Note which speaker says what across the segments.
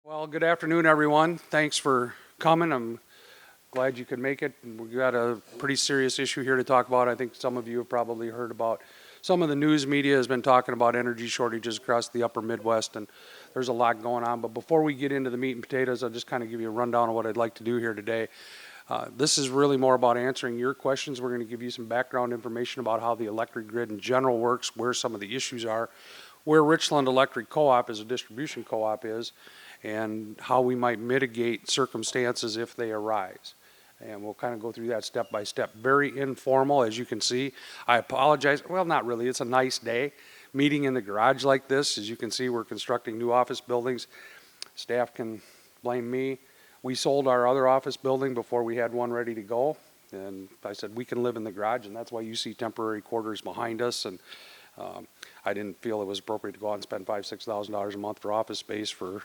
Speaker 1: Well, good afternoon, everyone. Thanks for coming. I'm glad you could make it. We've got a pretty serious issue here to talk about. I think some of you have probably heard about, some of the news media has been talking about energy shortages across the upper Midwest, and there's a lot going on. But before we get into the meat and potatoes, I'll just kind of give you a rundown of what I'd like to do here today. This is really more about answering your questions. We're going to give you some background information about how the electric grid in general works, where some of the issues are, where Richland Electric Co-op as a distribution co-op is, and how we might mitigate circumstances if they arise. And we'll kind of go through that step by step. Very informal, as you can see. I apologize. Well, not really. It's a nice day. Meeting in the garage like this. As you can see, we're constructing new office buildings. Staff can blame me. We sold our other office building before we had one ready to go. And I said, we can live in the garage, and that's why you see temporary quarters behind us. And I didn't feel it was appropriate to go out and spend $5,000, $6,000 a month for office space for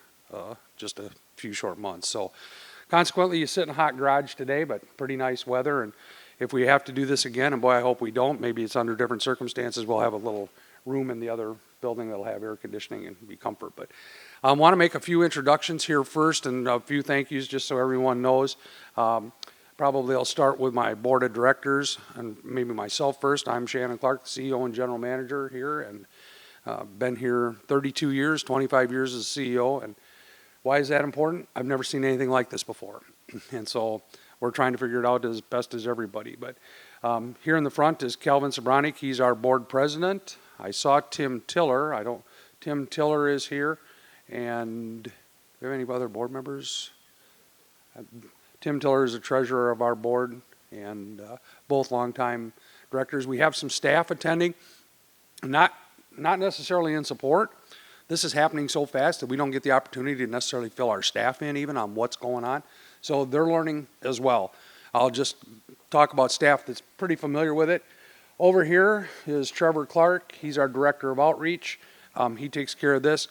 Speaker 1: just a few short months. So consequently, you sit in a hot garage today, but pretty nice weather. And if we have to do this again, and boy, I hope we don't, maybe it's under different circumstances, we'll have a little room in the other building that'll have air conditioning and be comfort. But I want to make a few introductions here first and a few thank yous just so everyone knows. Probably I'll start with my board of directors and maybe myself first. I'm Shannon Clark, the CEO and general manager here, and been here 32 years, 25 years as CEO. And why is that important? I've never seen anything like this before. And so we're trying to figure it out as best as everybody. But here in the front is Calvin Sobranik. He's our board president. I saw Tim Tiller. Tim Tiller is here. And do we have any other board members? Tim Tiller is the treasurer of our board, and both longtime directors. We have some staff attending, not necessarily in support. This is happening so fast that we don't get the opportunity to necessarily fill our staff in even on what's going on. So they're learning as well. I'll just talk about staff that's pretty familiar with it. Over here is Trevor Clark. He's our director of outreach. He takes care of this.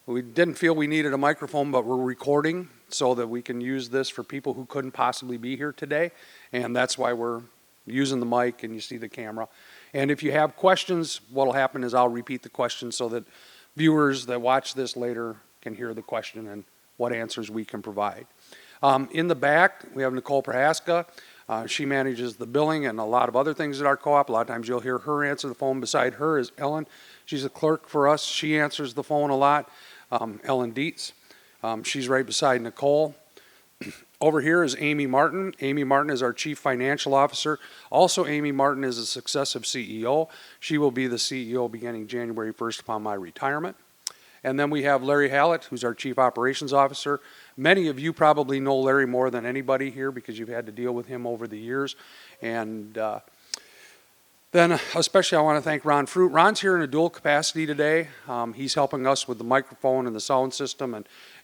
Speaker 1: We didn't feel we needed a microphone, but we're recording so that we can use this for people who couldn't possibly be here today. And that's why we're using the mic and you see the camera. And if you have questions, what'll happen is I'll repeat the question so that viewers that watch this later can hear the question and what answers we can provide. In the back, we have Nicole Prohaska. She manages the billing and a lot of other things at our co-op. A lot of times you'll hear her answer the phone. Beside her is Ellen. She's a clerk for us. She answers the phone a lot. Ellen Dietz. She's right beside Nicole. Over here is Amy Martin. Amy Martin is our Chief Financial Officer. Also, Amy Martin is a successive CEO. She will be the CEO beginning January 1st upon my retirement. And then we have Larry Hallett, who's our Chief Operations Officer. Many of you probably know Larry more than anybody here because you've had to deal with him over the years. And then especially I want to thank Ron Fruit. Ron's here in a dual capacity today. He's helping us with the microphone and the sound system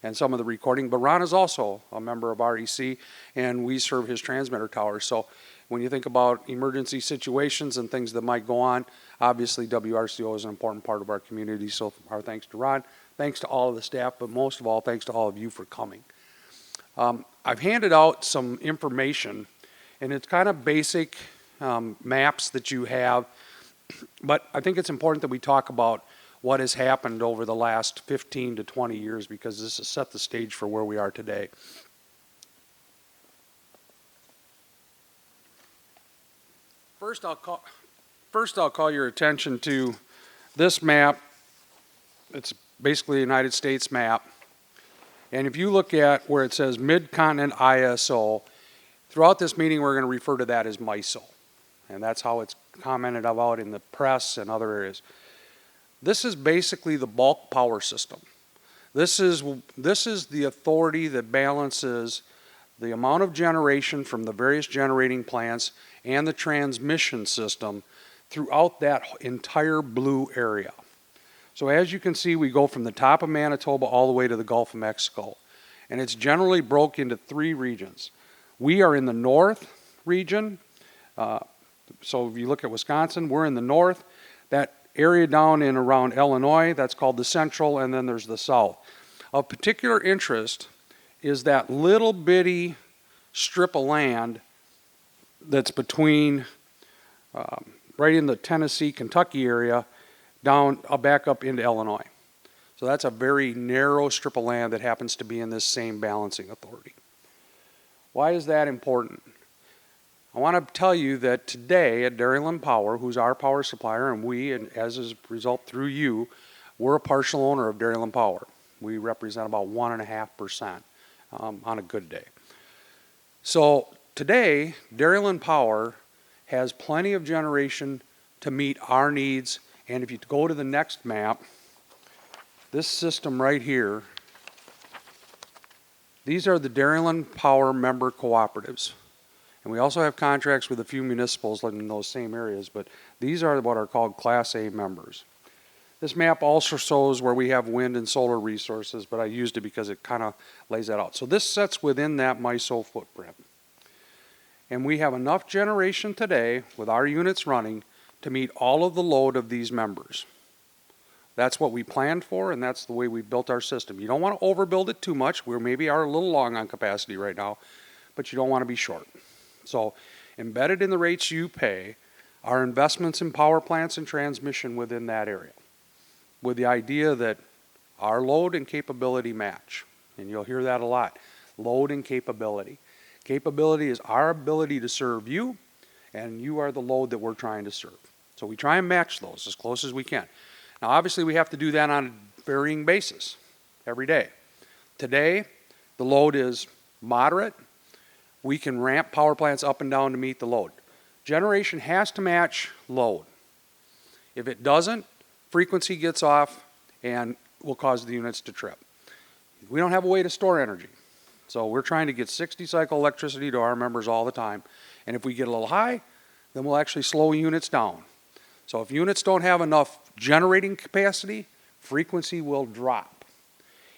Speaker 1: and some of the recording. But Ron is also a member of REC, and we serve his transmitter tower. So when you think about emergency situations and things that might go on, obviously WRCO is an important part of our community. So our thanks to Ron, thanks to all of the staff, but most of all, thanks to all of you for coming. I've handed out some information, and it's kind of basic maps that you have, but I think it's important that we talk about what has happened over the last 15 to 20 years because this has set the stage for where we are today. First, I'll call your attention to this map. It's basically a United States map. And if you look at where it says Mid-Continent ISO, throughout this meeting we're going to refer to that as MISO. And that's how it's commented about in the press and other areas. This is basically the bulk power system. This is the authority that balances the amount of generation from the various generating plants and the transmission system throughout that entire blue area. So as you can see, we go from the top of Manitoba all the way to the Gulf of Mexico. And it's generally broke into three regions. We are in the north region. So if you look at Wisconsin, we're in the north. That area down in around Illinois, that's called the central, and then there's the south. Of particular interest is that little bitty strip of land that's between, right in the Tennessee, Kentucky area, down back up into Illinois. So that's a very narrow strip of land that happens to be in this same balancing authority. Why is that important? I want to tell you that today at Dairyland Power, who's our power supplier, and we, and as a result through you, we're a partial owner of Dairyland Power. We represent about 1.5% on a good day. So today, Dairyland Power has plenty of generation to meet our needs. And if you go to the next map, this system right here, these are the Dairyland Power member cooperatives. And we also have contracts with a few municipals in those same areas, but these are what are called Class A members. This map also shows where we have wind and solar resources, but I used it because it kind of lays that out. So this sits within that MISO footprint. And we have enough generation today with our units running to meet all of the load of these members. That's what we planned for, and that's the way we built our system. You don't want to overbuild it too much. We maybe are a little long on capacity right now, but you don't want to be short. So embedded in the rates you pay are investments in power plants and transmission within that area, with the idea that our load and capability match. And you'll hear that a lot, load and capability. Capability is our ability to serve you, and you are the load that we're trying to serve. So we try and match those as close as we can. Now obviously we have to do that on a varying basis every day. Today, the load is moderate. We can ramp power plants up and down to meet the load. Generation has to match load. If it doesn't, frequency gets off and will cause the units to trip. We don't have a way to store energy. So we're trying to get 60 cycle electricity to our members all the time. And if we get a little high, then we'll actually slow units down. So if units don't have enough generating capacity, frequency will drop.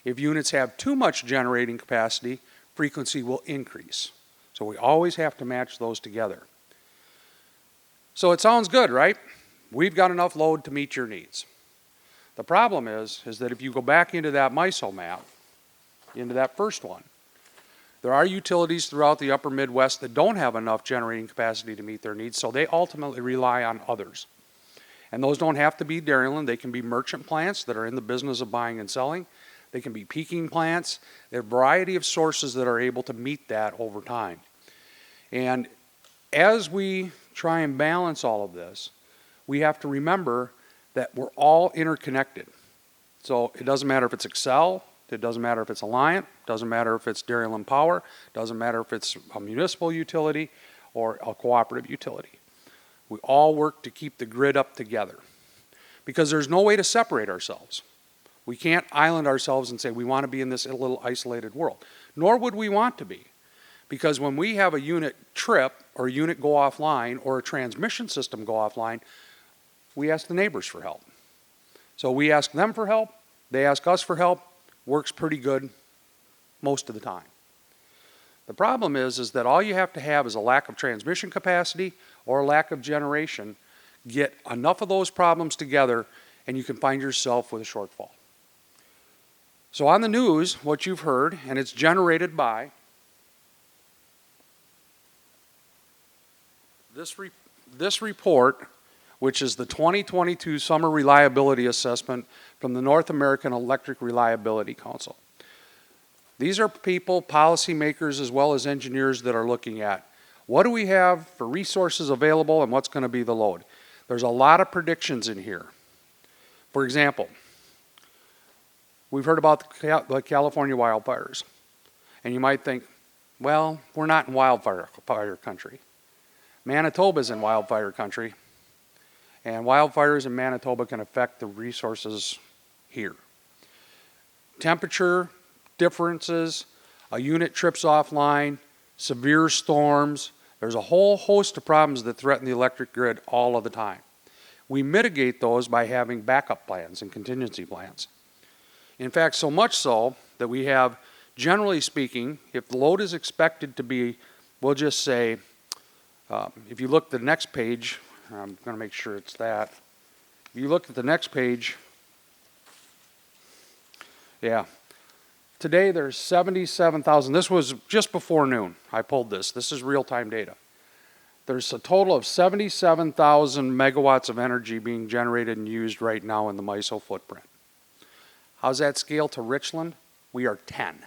Speaker 1: If units have too much generating capacity, frequency will increase. So we always have to match those together. So it sounds good, right? We've got enough load to meet your needs. The problem is that if you go back into that MISO map, into that first one, there are utilities throughout the upper Midwest that don't have enough generating capacity to meet their needs, so they ultimately rely on others. And those don't have to be Dairyland. They can be merchant plants that are in the business of buying and selling. They can be peaking plants. There are a variety of sources that are able to meet that over time. And as we try and balance all of this, we have to remember that we're all interconnected. So it doesn't matter if it's Excel, it doesn't matter if it's Alliant, it doesn't matter if it's Dairyland Power, it doesn't matter if it's a municipal utility or a cooperative utility. We all work to keep the grid up together because there's no way to separate ourselves. We can't island ourselves and say we want to be in this little isolated world, nor would we want to be. Because when we have a unit trip or a unit go offline or a transmission system go offline, we ask the neighbors for help. So we ask them for help, they ask us for help, works pretty good most of the time. The problem is that all you have to have is a lack of transmission capacity or a lack of generation. Get enough of those problems together and you can find yourself with a shortfall. So on the news, what you've heard, and it's generated by this report, which is the 2022 Summer Reliability Assessment from the North American Electric Reliability Council. These are people, policymakers, as well as engineers that are looking at what do we have for resources available and what's going to be the load. There's a lot of predictions in here. For example, we've heard about the California wildfires. And you might think, well, we're not in wildfire country. Manitoba's in wildfire country. And wildfires in Manitoba can affect the resources here. Temperature differences, a unit trips offline, severe storms. There's a whole host of problems that threaten the electric grid all of the time. We mitigate those by having backup plans and contingency plans. In fact, so much so that we have, generally speaking, if the load is expected to be, we'll just say, if you look at the next page, I'm going to make sure it's that. If you look at the next page, yeah. Today there's 77,000. This was just before noon. I pulled this. This is real-time data. There's a total of 77,000 megawatts of energy being generated and used right now in the MISO footprint. How's that scale to Richland? We are 10.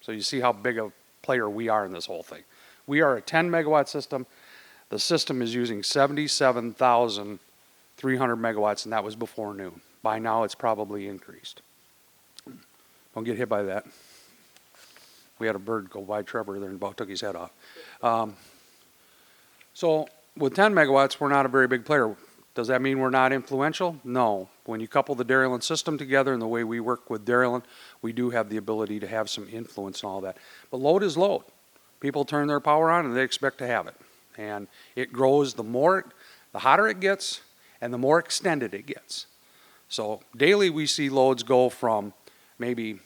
Speaker 1: So you see how big a player we are in this whole thing. We are a 10 megawatt system. The system is using 77,300 megawatts, and that was before noon. By now, it's probably increased. Don't get hit by that. We had a bird go by Trevor there and about took his head off. So with 10 megawatts, we're not a very big player. Does that mean we're not influential? No. When you couple the Dairyland system together and the way we work with Dairyland, we do have the ability to have some influence and all that. But load is load. People turn their power on and they expect to have it. And it grows the hotter it gets and the more extended it gets. So daily we see loads go from maybe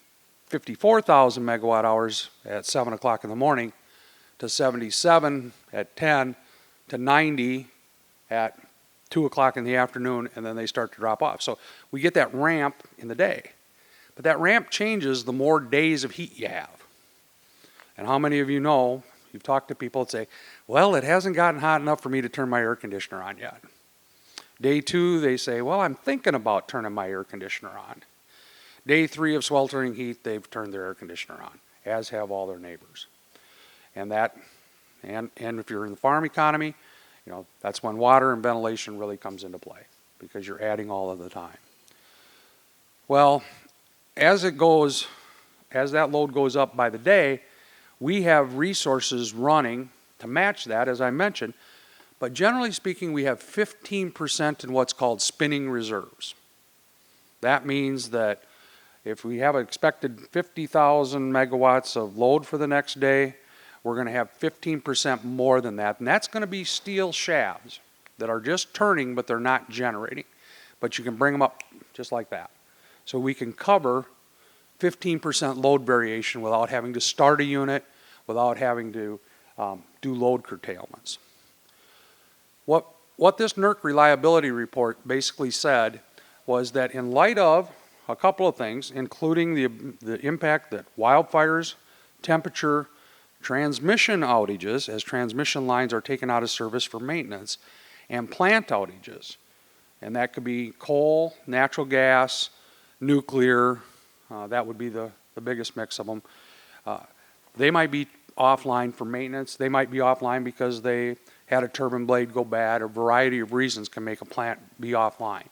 Speaker 1: 54,000 megawatt hours at 7 o'clock in the morning to 77 at 10 to 90 at 2 o'clock in the afternoon, and then they start to drop off. So we get that ramp in the day. But that ramp changes the more days of heat you have. And how many of you know, you've talked to people that say, well, it hasn't gotten hot enough for me to turn my air conditioner on yet. Day 2, they say, well, I'm thinking about turning my air conditioner on. Day 3 of sweltering heat, they've turned their air conditioner on, as have all their neighbors. And if you're in the farm economy, you know, that's when water and ventilation really comes into play because you're adding all of the time. Well, as that load goes up by the day, we have resources running to match that, as I mentioned, but generally speaking, we have 15% in what's called spinning reserves. That means that if we have expected 50,000 megawatts of load for the next day, we're going to have 15% more than that, and that's going to be steel shafts that are just turning, but they're not generating. But you can bring them up just like that. So we can cover 15% load variation without having to start a unit, without having to do load curtailments. What this NERC reliability report basically said was that in light of a couple of things, including the impact that wildfires, temperature, transmission outages, as transmission lines are taken out of service for maintenance, and plant outages. And that could be coal, natural gas, nuclear, that would be the biggest mix of them. They might be offline for maintenance. They might be offline because they had a turbine blade go bad. A variety of reasons can make a plant be offline.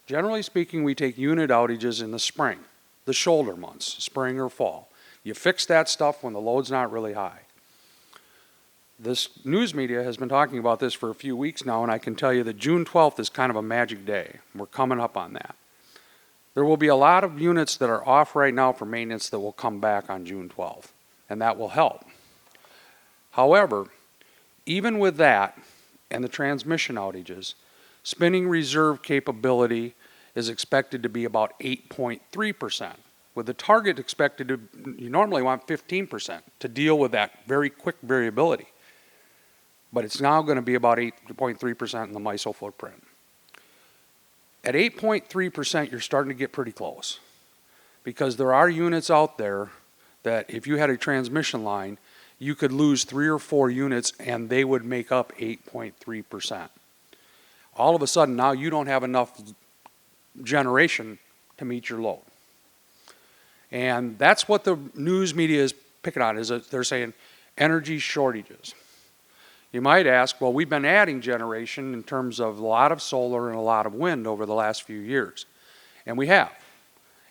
Speaker 1: Generally speaking, we take unit outages in the spring, the shoulder months, spring or fall. You fix that stuff when the load's not really high. This news media has been talking about this for a few weeks now, and I can tell you that June 12th is kind of a magic day. We're coming up on that. There will be a lot of units that are off right now for maintenance that will come back on June 12th, and that will help. However, even with that and the transmission outages, spinning reserve capability is expected to be about 8.3%. With the target expected to, you normally want 15% to deal with that very quick variability. But it's now going to be about 8.3% in the MISO footprint. At 8.3%, you're starting to get pretty close. Because there are units out there that if you had a transmission line, you could lose 3 or 4 units and they would make up 8.3%. All of a sudden, now you don't have enough generation to meet your load. And that's what the news media is picking on, is that they're saying energy shortages. You might ask, well, we've been adding generation in terms of a lot of solar and a lot of wind over the last few years. And we have.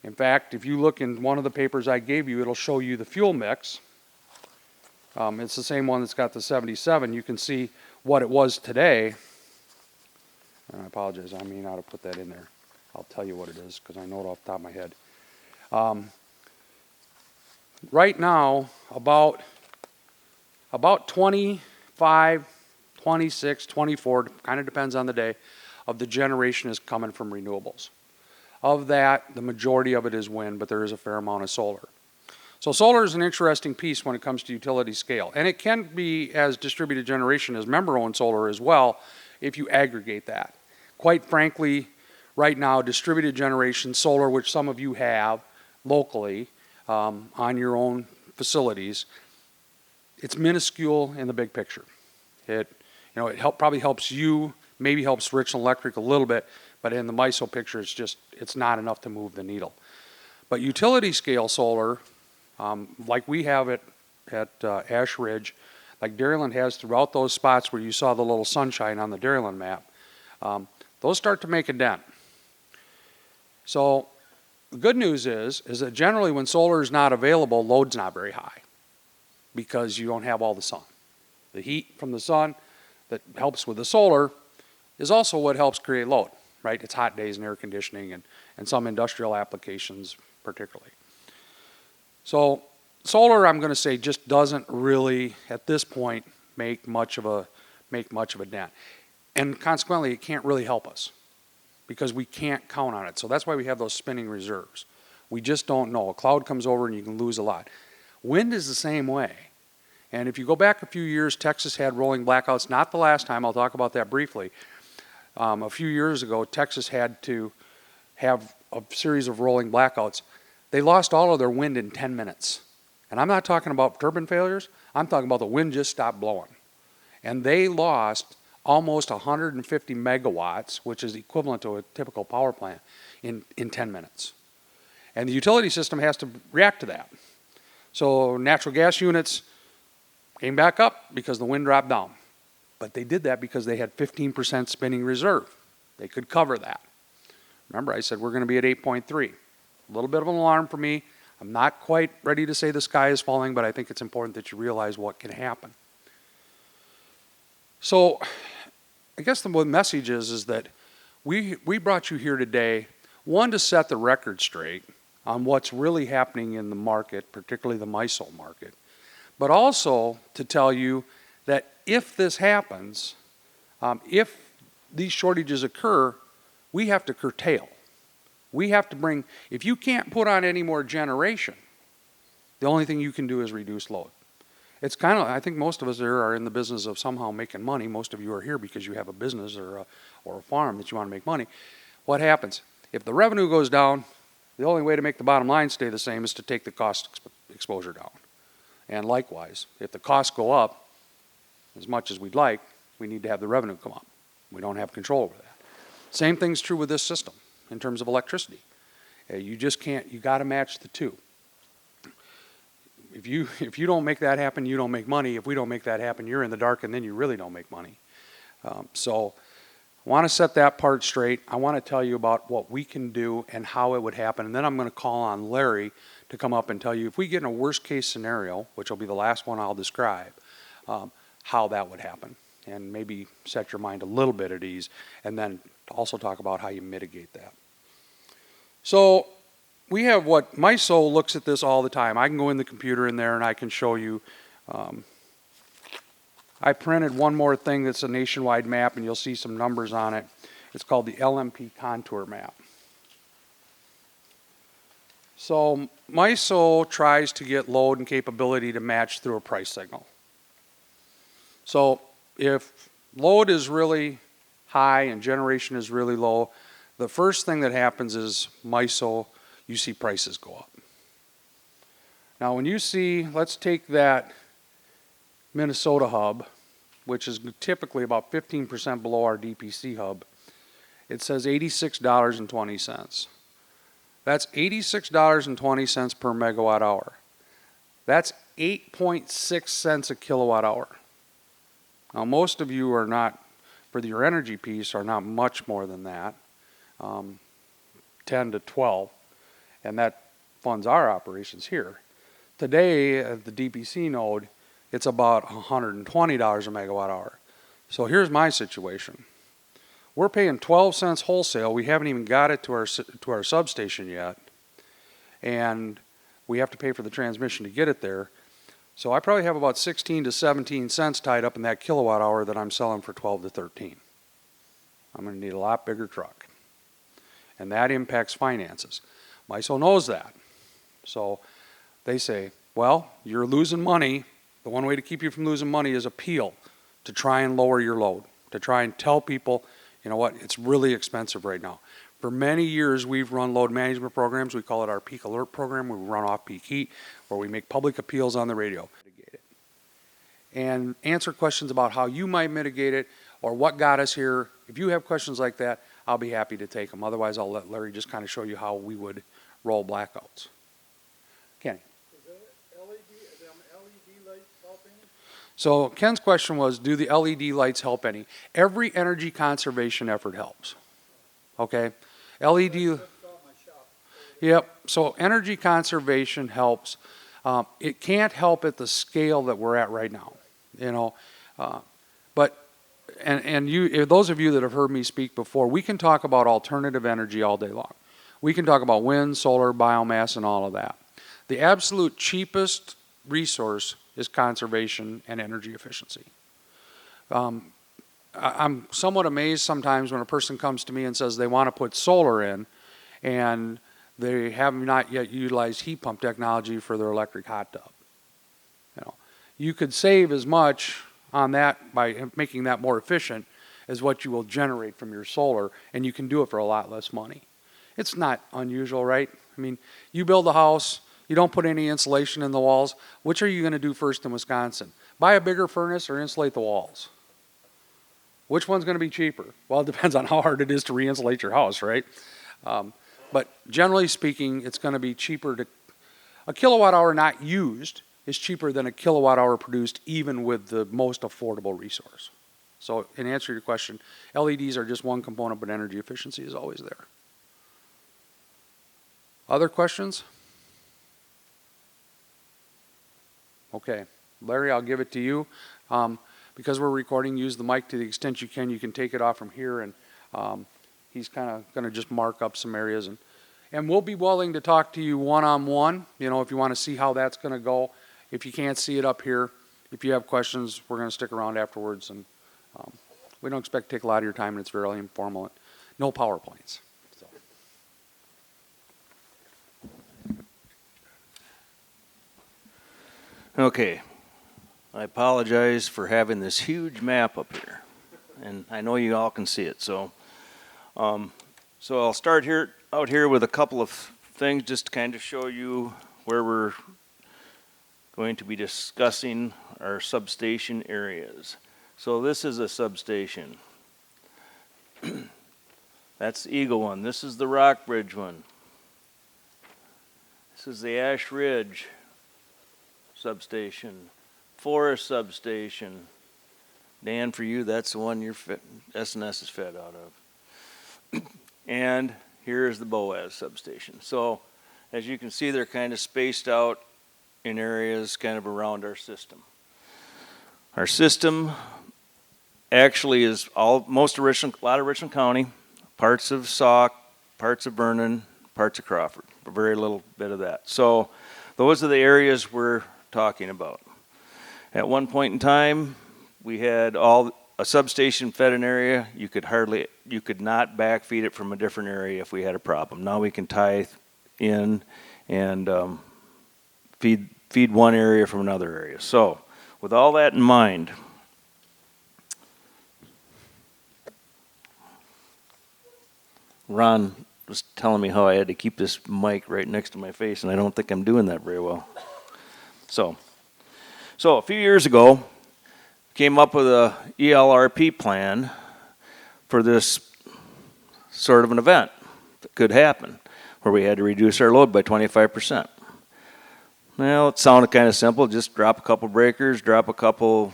Speaker 1: In fact, if you look in one of the papers I gave you, it'll show you the fuel mix. It's the same one that's got the 77. You can see what it was today. And I apologize, I may not have put that in there. I'll tell you what it is because I know it off the top of my head. Right now, about 25, 26, 24, kind of depends on the day, of the generation is coming from renewables. Of that, the majority of it is wind, but there is a fair amount of solar. So solar is an interesting piece when it comes to utility scale. And it can be as distributed generation as member-owned solar as well if you aggregate that. Quite frankly, right now, distributed generation solar, which some of you have locally on your own facilities, it's minuscule in the big picture. It probably helps you, maybe helps Richland Electric a little bit, But in the MISO picture, it's not enough to move the needle. But utility scale solar, like we have it at Ash Ridge, like Dairyland has throughout those spots where you saw the little sunshine on the Dairyland map, those start to make a dent. So the good news is that generally when solar is not available, load's not very high because you don't have all the sun. The heat from the sun that helps with the solar is also what helps create load, right? It's hot days and air conditioning and some industrial applications particularly. So solar, I'm going to say, just doesn't really, at this point, make much of a dent. And consequently, it can't really help us because we can't count on it. So that's why we have those spinning reserves. We just don't know. A cloud comes over and you can lose a lot. Wind is the same way. And if you go back a few years, Texas had rolling blackouts. Not the last time. I'll talk about that briefly. A few years ago, Texas had to have a series of rolling blackouts. They lost all of their wind in 10 minutes. And I'm not talking about turbine failures. I'm talking about the wind just stopped blowing. And they lost almost 150 megawatts, which is equivalent to a typical power plant, in 10 minutes. And the utility system has to react to that. So natural gas units came back up because the wind dropped down. But they did that because they had 15% spinning reserve. They could cover that. Remember, I said we're going to be at 8.3. A little bit of an alarm for me. I'm not quite ready to say the sky is falling, but I think it's important that you realize what can happen. So I guess the message is that we brought you here today, one, to set the record straight on what's really happening in the market, particularly the MISO market, but also to tell you that if this happens, if these shortages occur, we have to curtail. We have to bring, if you can't put on any more generation, the only thing you can do is reduce load. It's kind of, I think most of us here are in the business of somehow making money. Most of you are here because you have a business or a farm that you want to make money. What happens? If the revenue goes down, the only way to make the bottom line stay the same is to take the cost exposure down. And likewise, if the costs go up as much as we'd like, we need to have the revenue come up. We don't have control over that. Same thing's true with this system in terms of electricity. You just can't, you got to match the two. If you don't make that happen, you don't make money. If we don't make that happen, you're in the dark and then you really don't make money. So I want to set that part straight. I want to tell you about what we can do and how it would happen. And then I'm going to call on Larry to come up and tell you if we get in a worst case scenario, which will be the last one I'll describe, how that would happen. And maybe set your mind a little bit at ease. And then also talk about how you mitigate that. So we have what MISO looks at this all the time. I can go in the computer in there and I can show you. I printed one more thing that's a nationwide map and you'll see some numbers on it. It's called the LMP contour map. So MISO tries to get load and capability to match through a price signal. So if load is really high and generation is really low, the first thing that happens is MISO, you see prices go up. Now when you see, let's take that Minnesota hub, which is typically about 15% below our DPC hub, it says $86.20. That's $86.20 per megawatt hour. That's 8.6 cents a kilowatt hour. Now most of you are not, for your energy piece, are not much more than that, 10 to 12, and that funds our operations here. Today at the DPC node, it's about $120 a megawatt hour. So here's my situation. We're paying 12 cents wholesale. We haven't even got it to our substation yet. And we have to pay for the transmission to get it there. So I probably have about 16 to 17 cents tied up in that kilowatt hour that I'm selling for 12 to 13. I'm going to need a lot bigger truck. And that impacts finances. MISO knows that. So they say, well, you're losing money. The one way to keep you from losing money is appeal, to try and lower your load, to try and tell people, you know what, it's really expensive right now. For many years, we've run load management programs. We call it our Peak Alert program. We run off peak heat, where we make public appeals on the radio. And answer questions about how you might mitigate it or what got us here. If you have questions like that, I'll be happy to take them. Otherwise, I'll let Larry just kind of show you how we would roll blackouts. Kenny.
Speaker 2: LED lights help any?
Speaker 1: So Ken's question was, do the LED lights help any? Every energy conservation effort helps. Okay? LED. Yep. So energy conservation helps. It can't help at the scale that we're at right now. But you, those of you that have heard me speak before, we can talk about alternative energy all day long. We can talk about wind, solar, biomass, and all of that. The absolute cheapest resource is conservation and energy efficiency. I'm somewhat amazed sometimes when a person comes to me and says they want to put solar in and they have not yet utilized heat pump technology for their electric hot tub. You could save as much on that by making that more efficient as what you will generate from your solar, and you can do it for a lot less money. It's not unusual, right? I mean, you build a house, you don't put any insulation in the walls. Which are you going to do first in Wisconsin? Buy a bigger furnace or insulate the walls? Which one's going to be cheaper? Well, it depends on how hard it is to re-insulate your house, right? But generally speaking, it's going to be cheaper a kilowatt hour not used is cheaper than a kilowatt hour produced even with the most affordable resource. So in answer to your question, LEDs are just one component, but energy efficiency is always there. Other questions? Okay, Larry, I'll give it to you. Because we're recording, use the mic to the extent you can. You can take it off from here, and he's kind of going to just mark up some areas. And we'll be willing to talk to you one-on-one, if you want to see how that's going to go. If you can't see it up here, if you have questions, we're going to stick around afterwards. And we don't expect to take a lot of your time, and it's very informal. No PowerPoints. So.
Speaker 3: Okay, I apologize for having this huge map up here, and I know you all can see it. So I'll start out here with a couple of things just to kind of show you where we're going to be discussing our substation areas. So this is a substation. That's the Eagle one. This is the Rockbridge one. This is the Ash Ridge substation. Forest substation. Dan, for you, that's the one your S&S is fed out of. And here's the Boaz substation. So as you can see, they're kind of spaced out in areas kind of around our system. Our system actually is a lot of Richland County, parts of Sauk, parts of Vernon, parts of Crawford, a very little bit of that. So those are the areas we're talking about. At one point in time, we had a substation fed an area. You could not backfeed it from a different area if we had a problem. Now we can tie in and feed one area from another area. So with all that in mind, Ron was telling me how I had to keep this mic right next to my face, and I don't think I'm doing that very well. So a few years ago, came up with a Elrp plan for this sort of an event that could happen, where we had to reduce our load by 25%. Well, it sounded kind of simple, just drop a couple breakers, drop a couple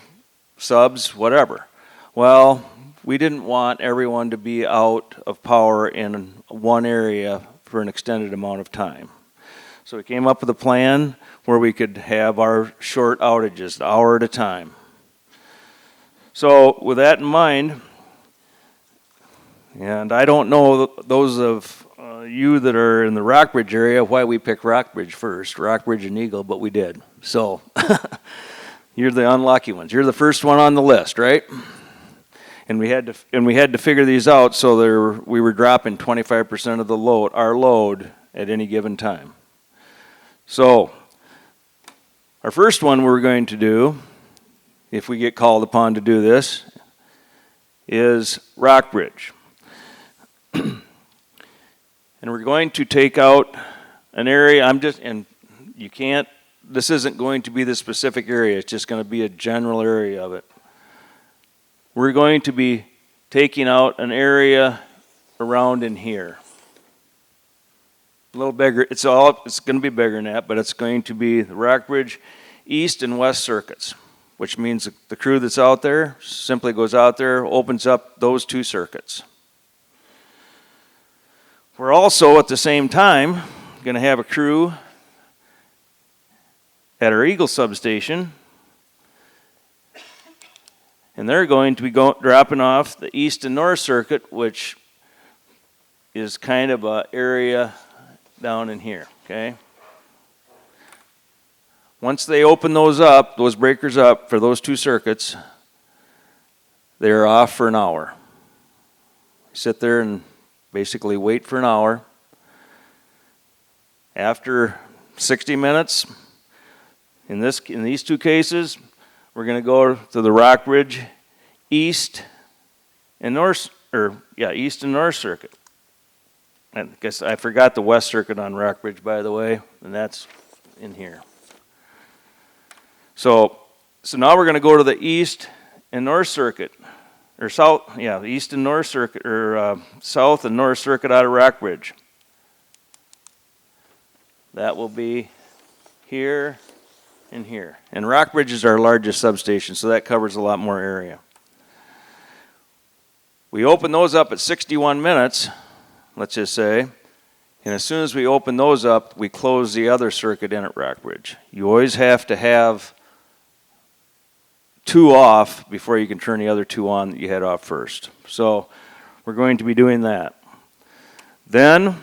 Speaker 3: subs, whatever. Well, we didn't want everyone to be out of power in one area for an extended amount of time. So we came up with a plan where we could have our short outages, an hour at a time. So with that in mind, and I don't know those of you that are in the Rockbridge area why we picked Rockbridge first, Rockbridge and Eagle, but we did. So you're the unlucky ones. You're the first one on the list, right? And we had to figure these out so we were dropping 25% of the load, our load, at any given time. So our first one we're going to do, if we get called upon to do this, is Rockbridge. And we're going to take out an area, this isn't going to be the specific area, it's just going to be a general area of it. We're going to be taking out an area around in here. A little bigger, it's going to be bigger than that, but it's going to be the Rockbridge East and West circuits, which means the crew that's out there simply goes out there, opens up those 2 circuits. We're also, at the same time, going to have a crew at our Eagle substation, and they're going to be dropping off the East and North circuit, which is kind of an area down in here, okay? Once they open those up, those breakers up for those 2 circuits, they're off for an hour. Sit there and basically wait for an hour. After 60 minutes, in these 2 cases, we're going to go to the Rockbridge East and North, East and North circuit. I guess I forgot the West circuit on Rockbridge, by the way, and that's in here. So now we're going to go to the East and North circuit, or South, the East and North circuit, or South and North circuit out of Rockbridge. That will be here and here. And Rockbridge is our largest substation, so that covers a lot more area. We open those up at 61 minutes, let's just say, and as soon as we open those up, we close the other circuit in at Rockbridge. You always have to have 2 off before you can turn the other 2 on that you had off first. So we're going to be doing that. Then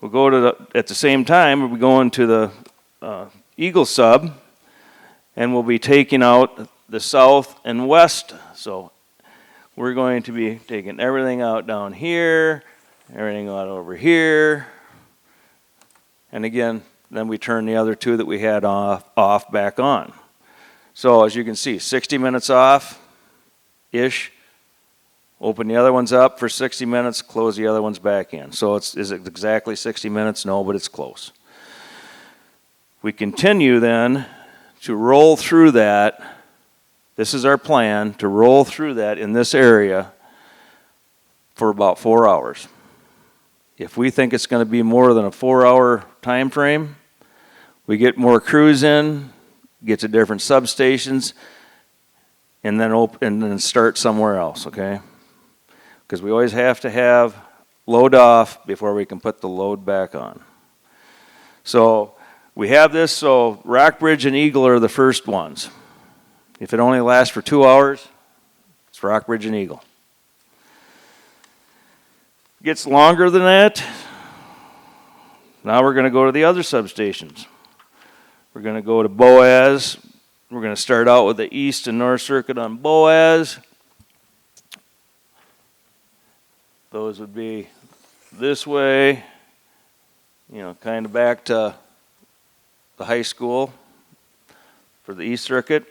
Speaker 3: we'll go to at the same time, we'll be going to the Eagle sub, and we'll be taking out the South and West. So we're going to be taking everything out down here, everything out over here, and again, then we turn the other 2 that we had off back on. So as you can see, 60 minutes off-ish, open the other ones up for 60 minutes, close the other ones back in. So is it exactly 60 minutes? No, but it's close. We continue then to roll through that. This is our plan, to roll through that in this area for about 4 hours. If we think it's going to be more than a 4-hour time frame, we get more crews in, get to different substations, and then start somewhere else, okay? Because we always have to have load off before we can put the load back on. So we have this, so Rockbridge and Eagle are the first ones. If it only lasts for 2 hours, it's Rockbridge and Eagle. Gets longer than that. Now we're going to go to the other substations. We're going to go to Boaz. We're going to start out with the East and North circuit on Boaz. Those would be this way, kind of back to the high school for the East circuit.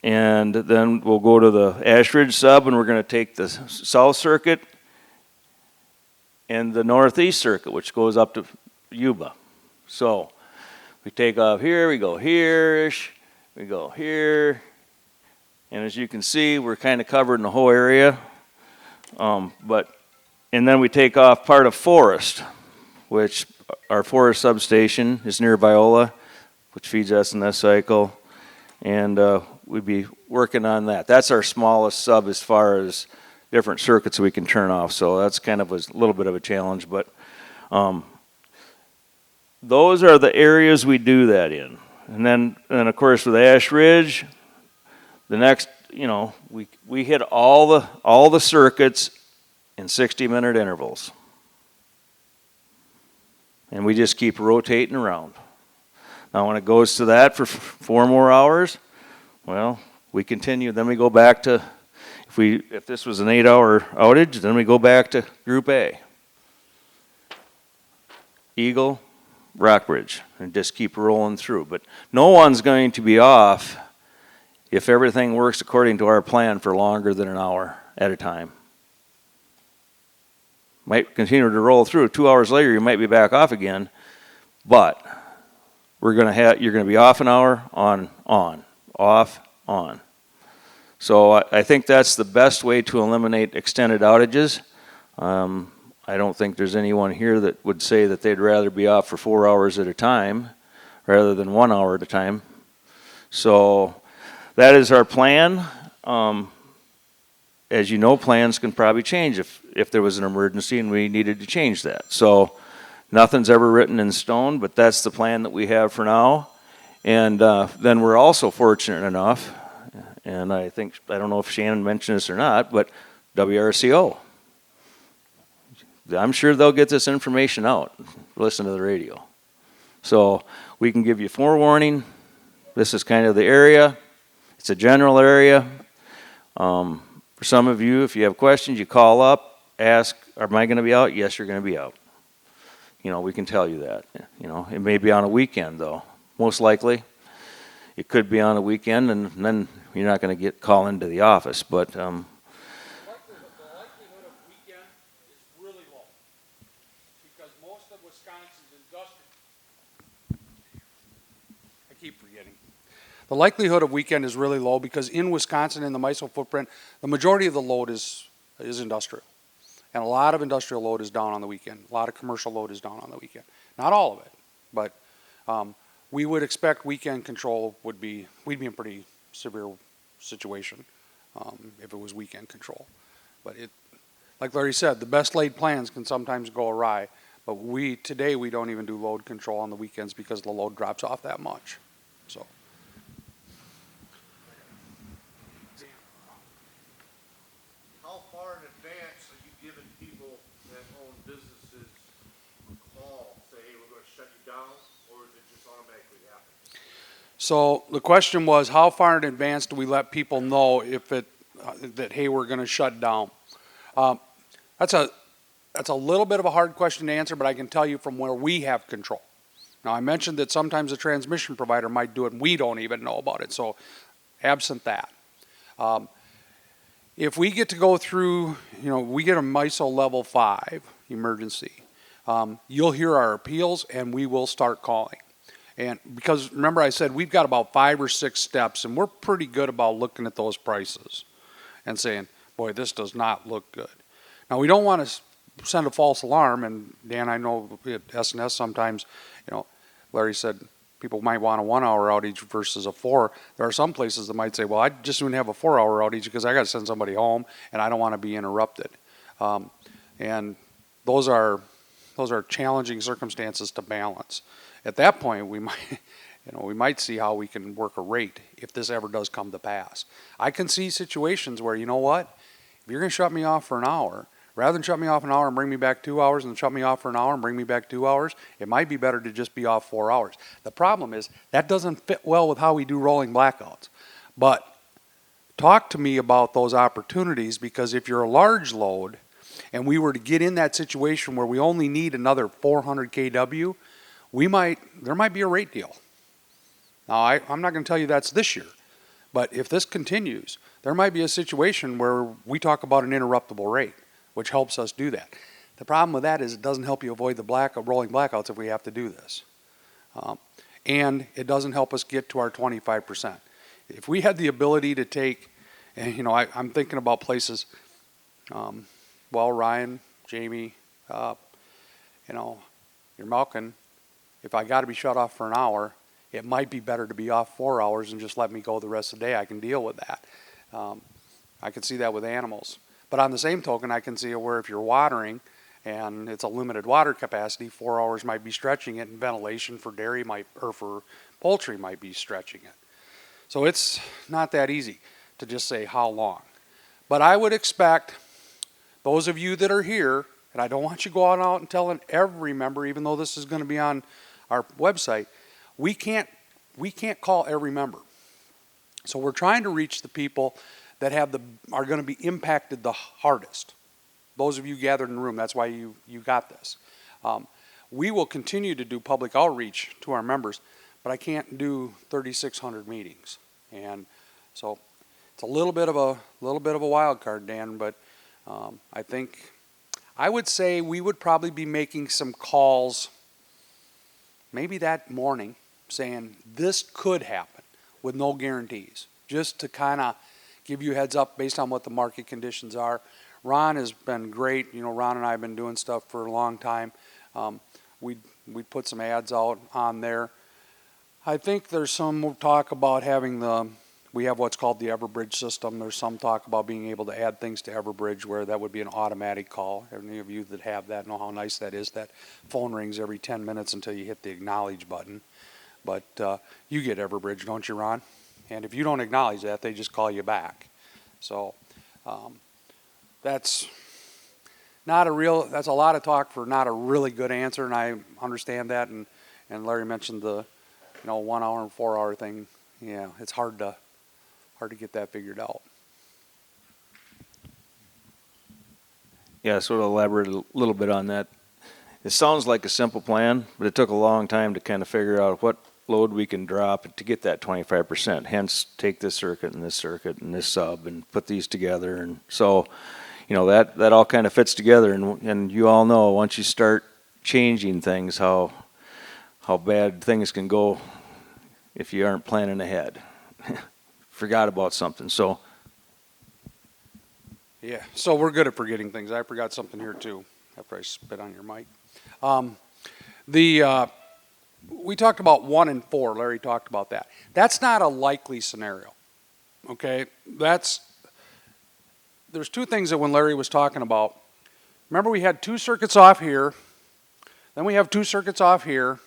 Speaker 3: And then we'll go to the Ash Ridge sub, and we're going to take the South circuit and the Northeast circuit, which goes up to Yuba. So we take off here, we go here-ish, we go here, and as you can see, we're kind of covered in the whole area. And then we take off part of Forest, which our Forest substation is near Viola, which feeds S&S cycle, and we'd be working on that. That's our smallest sub as far as different circuits we can turn off, so that's kind of a little bit of a challenge, but those are the areas we do that in. And then of course with Ash Ridge, the next, we hit all the circuits in 60-minute intervals. And we just keep rotating around. Now when it goes to that for 4 more hours, well, we continue. Then we go back to, if this was an 8-hour outage, then we go back to Group A. Eagle, Rockbridge, and just keep rolling through. But no one's going to be off if everything works according to our plan for longer than an hour at a time. Might continue to roll through. 2 hours later, you might be back off again, but you're going to be off an hour, on, off, on. So I think that's the best way to eliminate extended outages. I don't think there's anyone here that would say that they'd rather be off for 4 hours at a time rather than 1 hour at a time. So that is our plan. As you know, plans can probably change if there was an emergency and we needed to change that. So nothing's ever written in stone, but that's the plan that we have for now. And then we're also fortunate enough, and I don't know if Shannon mentioned this or not, but WRCO. I'm sure they'll get this information out. Listen to the radio. So we can give you forewarning. This is kind of the area. It's a general area. For some of you, if you have questions, you call up, ask, am I going to be out? Yes, you're going to be out. You know, we can tell you that. You know, it may be on a weekend, though. Most likely. It could be on a weekend, and then you're not going to call into the office. But
Speaker 1: The likelihood of weekend is really low because most of Wisconsin's industrial. I keep forgetting. The likelihood of weekend is really low because in Wisconsin, in the MISO footprint, the majority of the load is industrial. And a lot of industrial load is down on the weekend. A lot of commercial load is down on the weekend. Not all of it, but we would expect weekend control we'd be in pretty severe situation if it was weekend control. But like Larry said, the best laid plans can sometimes go awry. But today we don't even do load control on the weekends because the load drops off that much. So.
Speaker 2: How far in advance are you giving people that own businesses a call, say, hey, we're going to shut you down, or is it just automatically happen?
Speaker 1: So the question was, how far in advance do we let people know if that hey, we're going to shut down? That's a little bit of a hard question to answer, but I can tell you from where we have control. Now I mentioned that sometimes a transmission provider might do it and we don't even know about it. So absent that. If we get to go through, we get a MISO level 5 emergency, you'll hear our appeals and we will start calling. And because remember I said we've got about 5 or 6 steps and we're pretty good about looking at those prices and saying, boy, this does not look good. Now we don't want to send a false alarm, and Dan, I know at S&S sometimes, Larry said people might want a 1 hour outage versus a 4. There are some places that might say, well, I just wouldn't have a 4 hour outage because I got to send somebody home and I don't want to be interrupted. And those are challenging circumstances to balance. At that point, we might see how we can work a rate if this ever does come to pass. I can see situations where, you know what, if you're going to shut me off for an hour, rather than shut me off an hour and bring me back 2 hours and then shut me off for an hour and bring me back 2 hours, it might be better to just be off 4 hours. The problem is that doesn't fit well with how we do rolling blackouts. But talk to me about those opportunities, because if you're a large load and we were to get in that situation where we only need another 400 kW, there might be a rate deal. Now, I'm not going to tell you that's this year, but if this continues, there might be a situation where we talk about an interruptible rate, which helps us do that. The problem with that is it doesn't help you avoid the rolling blackouts if we have to do this. And it doesn't help us get to our 25%. If we had the ability to take, and I'm thinking about places, Ryan, Jamie, you're Malkin, if I got to be shut off for an hour, it might be better to be off 4 hours and just let me go the rest of the day. I can deal with that. I can see that with animals. But on the same token, I can see it where if you're watering and it's a limited water capacity, 4 hours might be stretching it, and ventilation for dairy or for poultry might be stretching it. So it's not that easy to just say how long. But I would expect those of you that are here, and I don't want you going out and telling every member, even though this is going to be on our website, we can't call every member. So we're trying to reach the people that are going to be impacted the hardest. Those of you gathered in the room, that's why you got this. We will continue to do public outreach to our members, but I can't do 3,600 meetings. And so it's a little bit of a wild card, Dan, but I would say we would probably be making some calls maybe that morning saying this could happen with no guarantees, just to kind of give you a heads up based on what the market conditions are. Ron has been great. You know, Ron and I have been doing stuff for a long time. We put some ads out on there. I think there's some talk about having we have what's called the Everbridge system. There's some talk about being able to add things to Everbridge where that would be an automatic call. Any of you that have that know how nice that is. That phone rings every 10 minutes until you hit the acknowledge button. But you get Everbridge, don't you, Ron? And if you don't acknowledge that, they just call you back. So that's a lot of talk for not a really good answer, and I understand that. And Larry mentioned the 1 hour and 4 hour thing. Yeah, it's hard to get that figured out.
Speaker 3: Yeah, sort of elaborate a little bit on that. It sounds like a simple plan, but it took a long time to kind of figure out what load we can drop to get that 25%. Hence, take this circuit and this sub and put these together. And so, that all kind of fits together. And you all know once you start changing things, how bad things can go if you aren't planning ahead. Forgot about something. So.
Speaker 1: Yeah, so we're good at forgetting things. I forgot something here too after I spit on your mic. We talked about 1 and 4. Larry talked about that. That's not a likely scenario. Okay, there's 2 things that when Larry was talking about. Remember, we had 2 circuits off here. Then we have 2 circuits off here.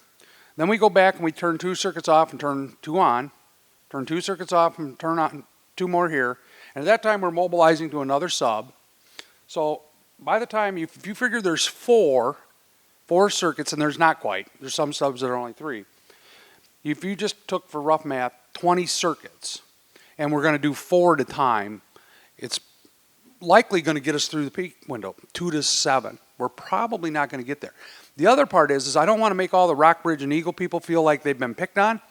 Speaker 1: Then we go back and we turn 2 circuits off and turn 2 on. Turn 2 circuits off and turn on 2 more here. And at that time, we're mobilizing to another sub. So by the time, if you figure there's 4 circuits, and there's not quite. There's some subs that are only 3. If you just took, for rough math, 20 circuits, and we're going to do 4 at a time, it's likely going to get us through the peak window, 2 to 7. We're probably not going to get there. The other part is I don't want to make all the Rockbridge and Eagle people feel like they've been picked on,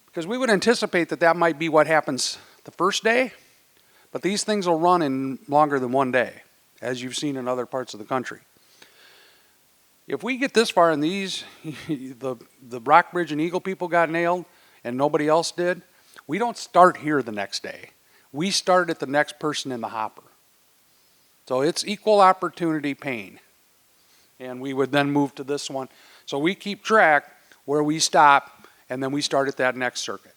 Speaker 1: because we would anticipate that might be what happens the first day, but these things will run in longer than 1 day, as you've seen in other parts of the country. If we get this far and the Rockbridge and Eagle people got nailed and nobody else did, we don't start here the next day. We start at the next person in the hopper. So it's equal opportunity pain. And we would then move to this one. So we keep track where we stop and then we start at that next circuit.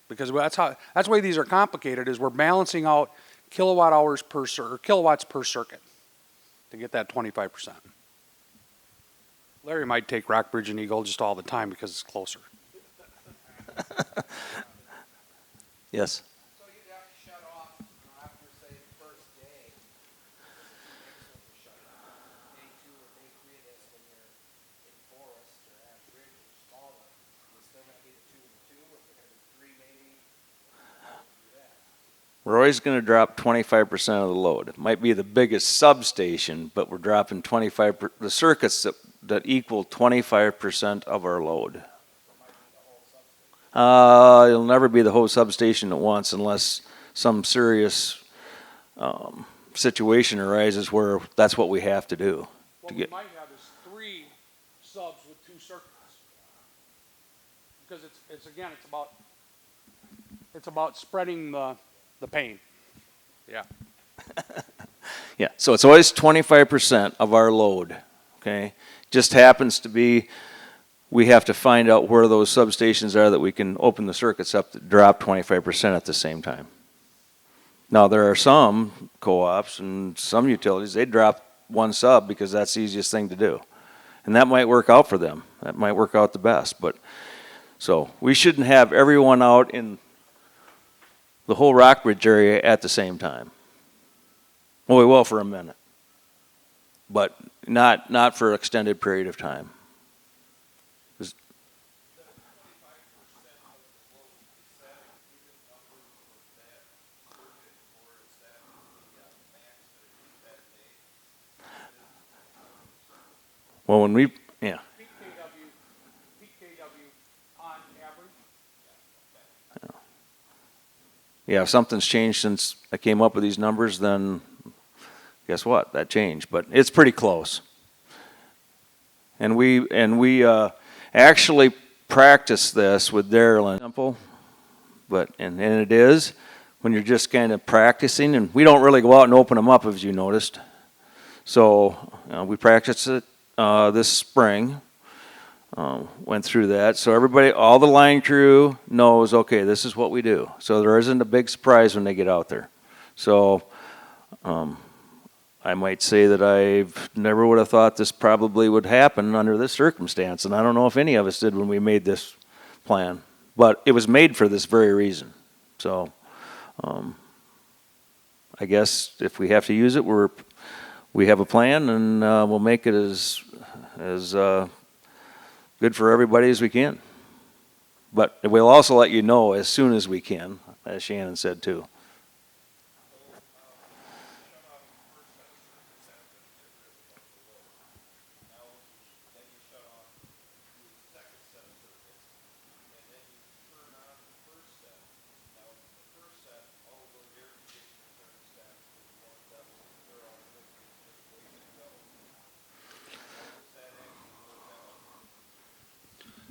Speaker 1: Because that's the way these are complicated, is we're balancing out kilowatts per circuit to get that 25%. Larry might take Rockbridge and Eagle just all the time because it's closer.
Speaker 3: Yes.
Speaker 4: So you'd have to shut off after, say, the first day. Shut off. Day 2 or day 3 of this, when you're in Forest or Ash Ridge or smaller, you're still going to be the 2 and 2, or they're going to be 3 maybe.
Speaker 3: We're always going to drop 25% of the load. It might be the biggest substation, but we're dropping 25%. The circuits that equal 25% of our load. It'll never be the whole substation at once unless some serious situation arises where that's what we have to do.
Speaker 1: What we might have is 3 subs with 2 circuits. Because it's about spreading the pain. Yeah.
Speaker 3: Yeah, so it's always 25% of our load, okay? Just happens to be we have to find out where those substations are that we can open the circuits up to drop 25% at the same time. Now, there are some co-ops and some utilities, they drop 1 sub because that's the easiest thing to do. And that might work out for them. That might work out the best. But so we shouldn't have everyone out in the whole Rockbridge area at the same time. Well, we will for a minute, but not for an extended period of time. Well, when we, yeah.
Speaker 1: Peak KW on average.
Speaker 3: Yeah, if something's changed since I came up with these numbers, then guess what? That changed, but it's pretty close. And we actually practice this with Darylin. Simple, and it is. when you're just kind of practicing, and we don't really go out and open them up, as you noticed. So we practiced it this spring, went through that. So everybody, all the line crew knows, okay, this is what we do. So there isn't a big surprise when they get out there. So I might say that I never would have thought this probably would happen under this circumstance, and I don't know if any of us did when we made this plan. But it was made for this very reason. So I guess if we have to use it, we have a plan, and we'll make it as good for everybody as we can. But we'll also let you know as soon as we can, as Shannon said too.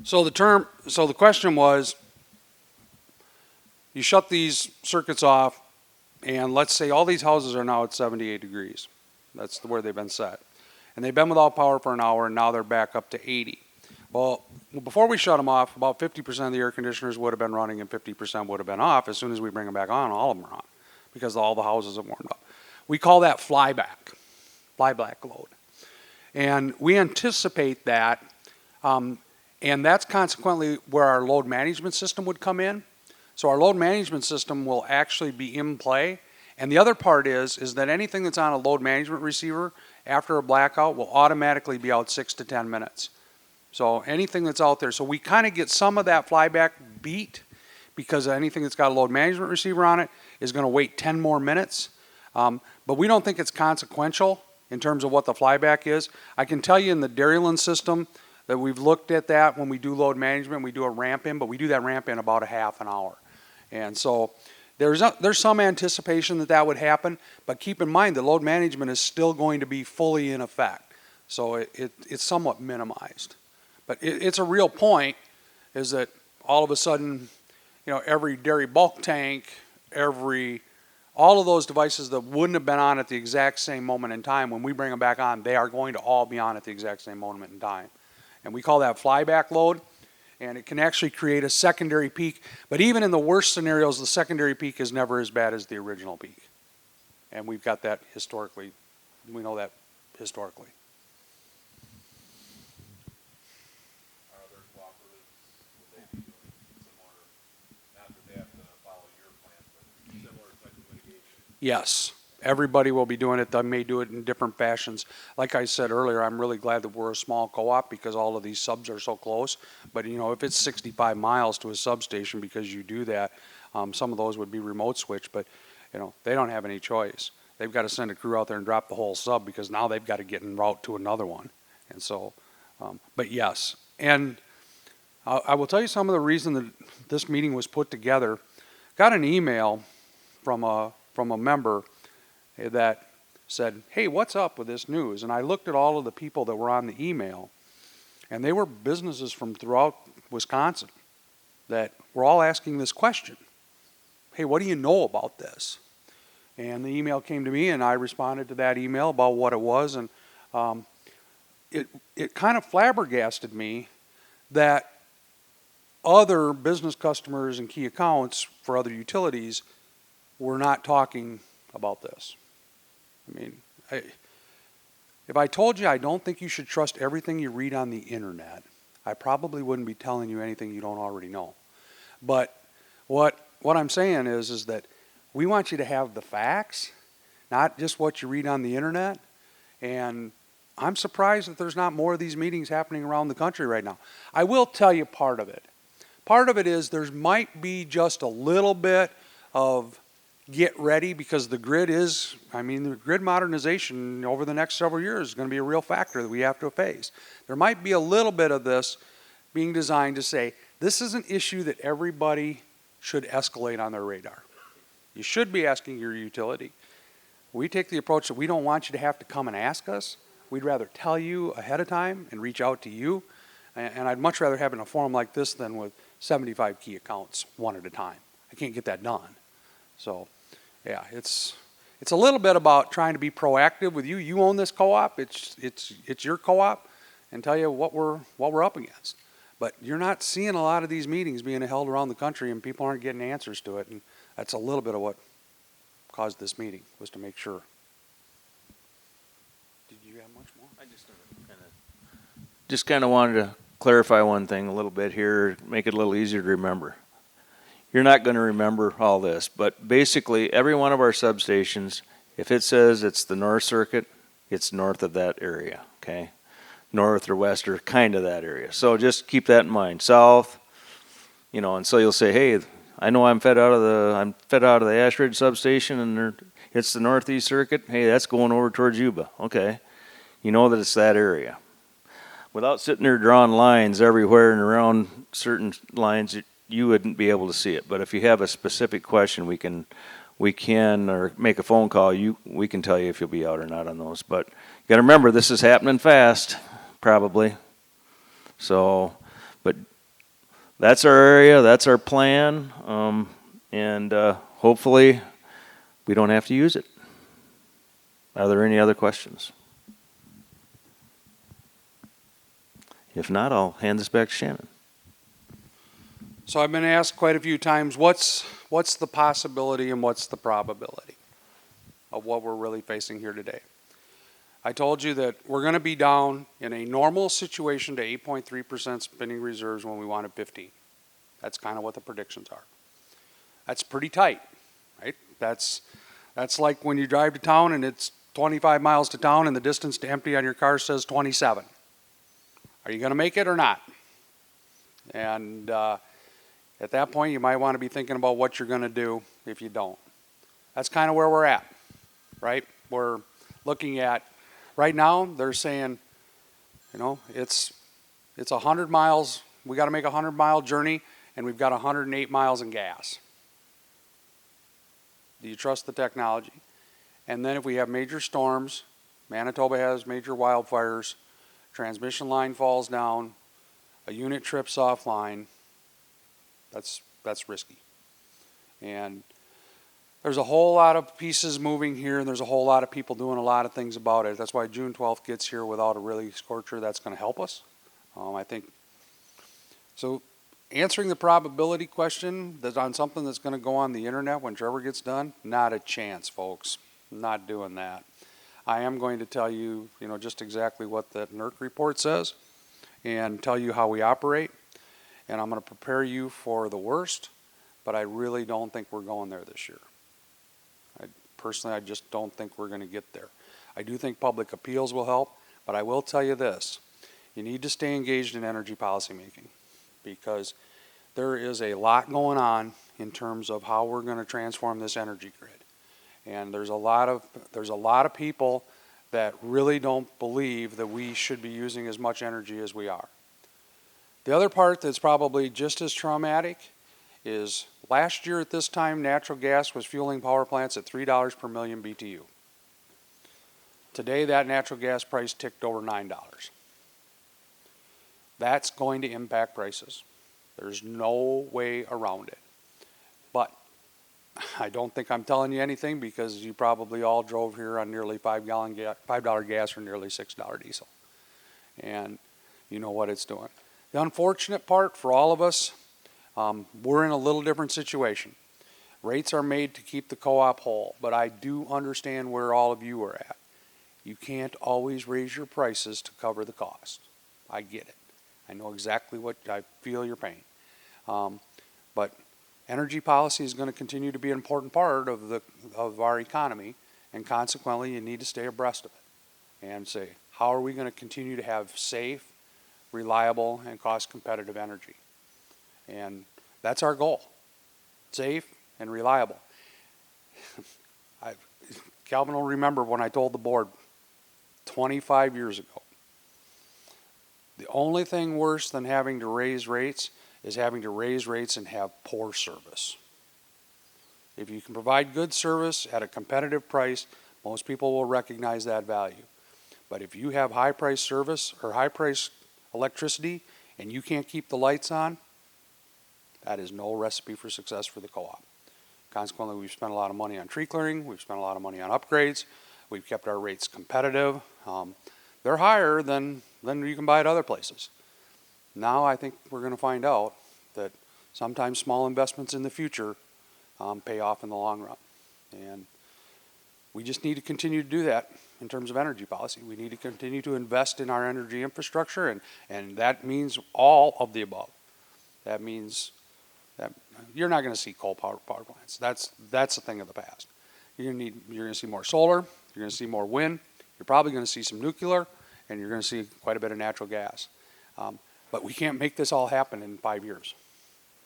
Speaker 1: So the question was, you shut these circuits off, and let's say all these houses are now at 78 degrees. That's where they've been set. And they've been without power for an hour, and now they're back up to 80. Well, before we shut them off, about 50% of the air conditioners would have been running and 50% would have been off. As soon as we bring them back on, all of them are on, because all the houses have warmed up. We call that flyback load. And we anticipate that, and that's consequently where our load management system would come in. So our load management system will actually be in play. And the other part is that anything that's on a load management receiver after a blackout will automatically be out 6 to 10 minutes. So anything that's out there. So we kind of get some of that flyback beat, because anything that's got a load management receiver on it is going to wait 10 more minutes. But we don't think it's consequential in terms of what the flyback is. I can tell you in the Dairyland system that we've looked at that when we do load management, we do a ramp in, but we do that ramp in about a half an hour. And so there's some anticipation that would happen, but keep in mind the load management is still going to be fully in effect. So it's somewhat minimized. But it's a real point, is that all of a sudden, every dairy bulk tank, all of those devices that wouldn't have been on at the exact same moment in time, when we bring them back on, they are going to all be on at the exact same moment in time. And we call that flyback load, and it can actually create a secondary peak. But even in the worst scenarios, the secondary peak is never as bad as the original peak. And we've got that historically. We know that historically.
Speaker 2: Are there cooperatives, would they be doing similar, not that they have to follow your plan, but similar type of mitigation?
Speaker 1: Yes. Everybody will be doing it. They may do it in different fashions. Like I said earlier, I'm really glad that we're a small co-op, because all of these subs are so close. But if it's 65 miles to a substation, because you do that, some of those would be remote switch, but they don't have any choice. They've got to send a crew out there and drop the whole sub, because now they've got to get en route to another one. And so, but yes. And I will tell you some of the reason that this meeting was put together. Got an email from a member that said, hey, what's up with this news? And I looked at all of the people that were on the email, and they were businesses from throughout Wisconsin that were all asking this question. Hey, what do you know about this? And the email came to me, and I responded to that email about what it was, and it kind of flabbergasted me that other business customers and key accounts for other utilities were not talking about this. I mean, if I told you I don't think you should trust everything you read on the internet, I probably wouldn't be telling you anything you don't already know. But what I'm saying is that we want you to have the facts, not just what you read on the internet. And I'm surprised that there's not more of these meetings happening around the country right now. I will tell you part of it. Part of it is there might be just a little bit of get ready, because the grid modernization over the next several years is going to be a real factor that we have to face. There might be a little bit of this being designed to say, this is an issue that everybody should escalate on their radar. You should be asking your utility. We take the approach that we don't want you to have to come and ask us. We'd rather tell you ahead of time and reach out to you. And I'd much rather have it in a forum like this than with 75 key accounts one at a time. I can't get that done. So, yeah, it's a little bit about trying to be proactive with you. You own this co-op. It's your co-op, and tell you what we're up against. But you're not seeing a lot of these meetings being held around the country, and people aren't getting answers to it. And that's a little bit of what caused this meeting, was to make sure. Did you have much more?
Speaker 3: I just kind of wanted to clarify one thing a little bit here, make it a little easier to remember. You're not going to remember all this, but basically every one of our substations, if it says it's the North Circuit, it's north of that area, okay? North or west or kind of that area. So just keep that in mind. South, and so you'll say, hey, I know I'm fed out of the Ash Ridge substation, and it's the Northeast Circuit. Hey, that's going over towards Yuba. Okay, you know that it's that area. Without sitting there drawing lines everywhere and around certain lines, you wouldn't be able to see it. But if you have a specific question, we can or make a phone call. We can tell you if you'll be out or not on those. But you got to remember, this is happening fast, probably. So, but that's our area. That's our plan, and hopefully we don't have to use it. Are there any other questions? If not, I'll hand this back to Shannon.
Speaker 1: So I've been asked quite a few times, what's the possibility and what's the probability of what we're really facing here today? I told you that we're going to be down in a normal situation to 8.3% spending reserves when we wanted 15. That's kind of what the predictions are. That's pretty tight, right? That's like when you drive to town and it's 25 miles to town and the distance to empty on your car says 27. Are you going to make it or not? And at that point, you might want to be thinking about what you're going to do if you don't. That's kind of where we're at, right? We're looking at, right now, they're saying, it's 100 miles. We got to make a 100-mile journey, and we've got 108 miles in gas. Do you trust the technology? And then if we have major storms, Manitoba has major wildfires, transmission line falls down, a unit trips offline, that's risky. And there's a whole lot of pieces moving here, and there's a whole lot of people doing a lot of things about it. That's why June 12th gets here without a really scorcher. That's going to help us, I think. So answering the probability question that's on something that's going to go on the internet when Trevor gets done, not a chance, folks. Not doing that. I am going to tell you, just exactly what that NERC report says and tell you how we operate. And I'm going to prepare you for the worst, but I really don't think we're going there this year. Personally, I just don't think we're going to get there. I do think public appeals will help, but I will tell you this. You need to stay engaged in energy policymaking because there is a lot going on in terms of how we're going to transform this energy grid. And there's a lot of people that really don't believe that we should be using as much energy as we are. The other part that's probably just as traumatic is last year at this time, natural gas was fueling power plants at $3 per million BTU. Today, that natural gas price ticked over $9. That's going to impact prices. There's no way around it. But I don't think I'm telling you anything because you probably all drove here on nearly $5 gas or nearly $6 diesel. And you know what it's doing. The unfortunate part for all of us, we're in a little different situation. Rates are made to keep the co-op whole, but I do understand where all of you are at. You can't always raise your prices to cover the cost. I get it. I know exactly what I feel your pain. But energy policy is going to continue to be an important part of our economy, and consequently, you need to stay abreast of it and say, how are we going to continue to have safe, reliable, and cost-competitive energy? And that's our goal, safe and reliable. Calvin will remember when I told the board 25 years ago, the only thing worse than having to raise rates is having to raise rates and have poor service. If you can provide good service at a competitive price, most people will recognize that value. But if you have high price service or high price electricity and you can't keep the lights on, that is no recipe for success for the co-op. Consequently, we've spent a lot of money on tree clearing, we've spent a lot of money on upgrades, we've kept our rates competitive. They're higher than you can buy at other places. Now I think we're going to find out that sometimes small investments in the future pay off in the long run. And we just need to continue to do that in terms of energy policy. We need to continue to invest in our energy infrastructure, and that means all of the above. That means that you're not going to see coal power plants. That's a thing of the past. You're going to see more solar, you're going to see more wind, you're probably going to see some nuclear, and you're going to see quite a bit of natural gas. But we can't make this all happen in 5 years.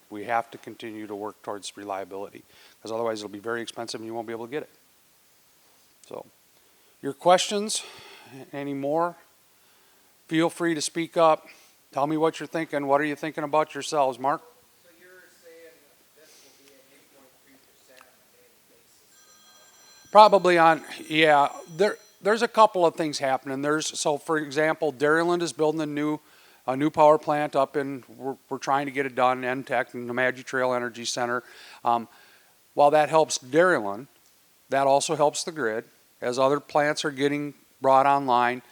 Speaker 1: We have to continue to work towards reliability, because otherwise it'll be very expensive and you won't be able to get it. So, your questions, any more? Feel free to speak up. Tell me what you're thinking. What are you thinking about yourselves, Mark?
Speaker 4: So you're saying this will be an 8.3% on a daily basis from now?
Speaker 1: Probably on, yeah, there's a couple of things happening. So for example, Dairyland is building a new power plant up in, we're trying to get it done, NTEC, and the Nemadji Trail Energy Center. While that helps Dairyland, that also helps the grid as other plants are getting brought online.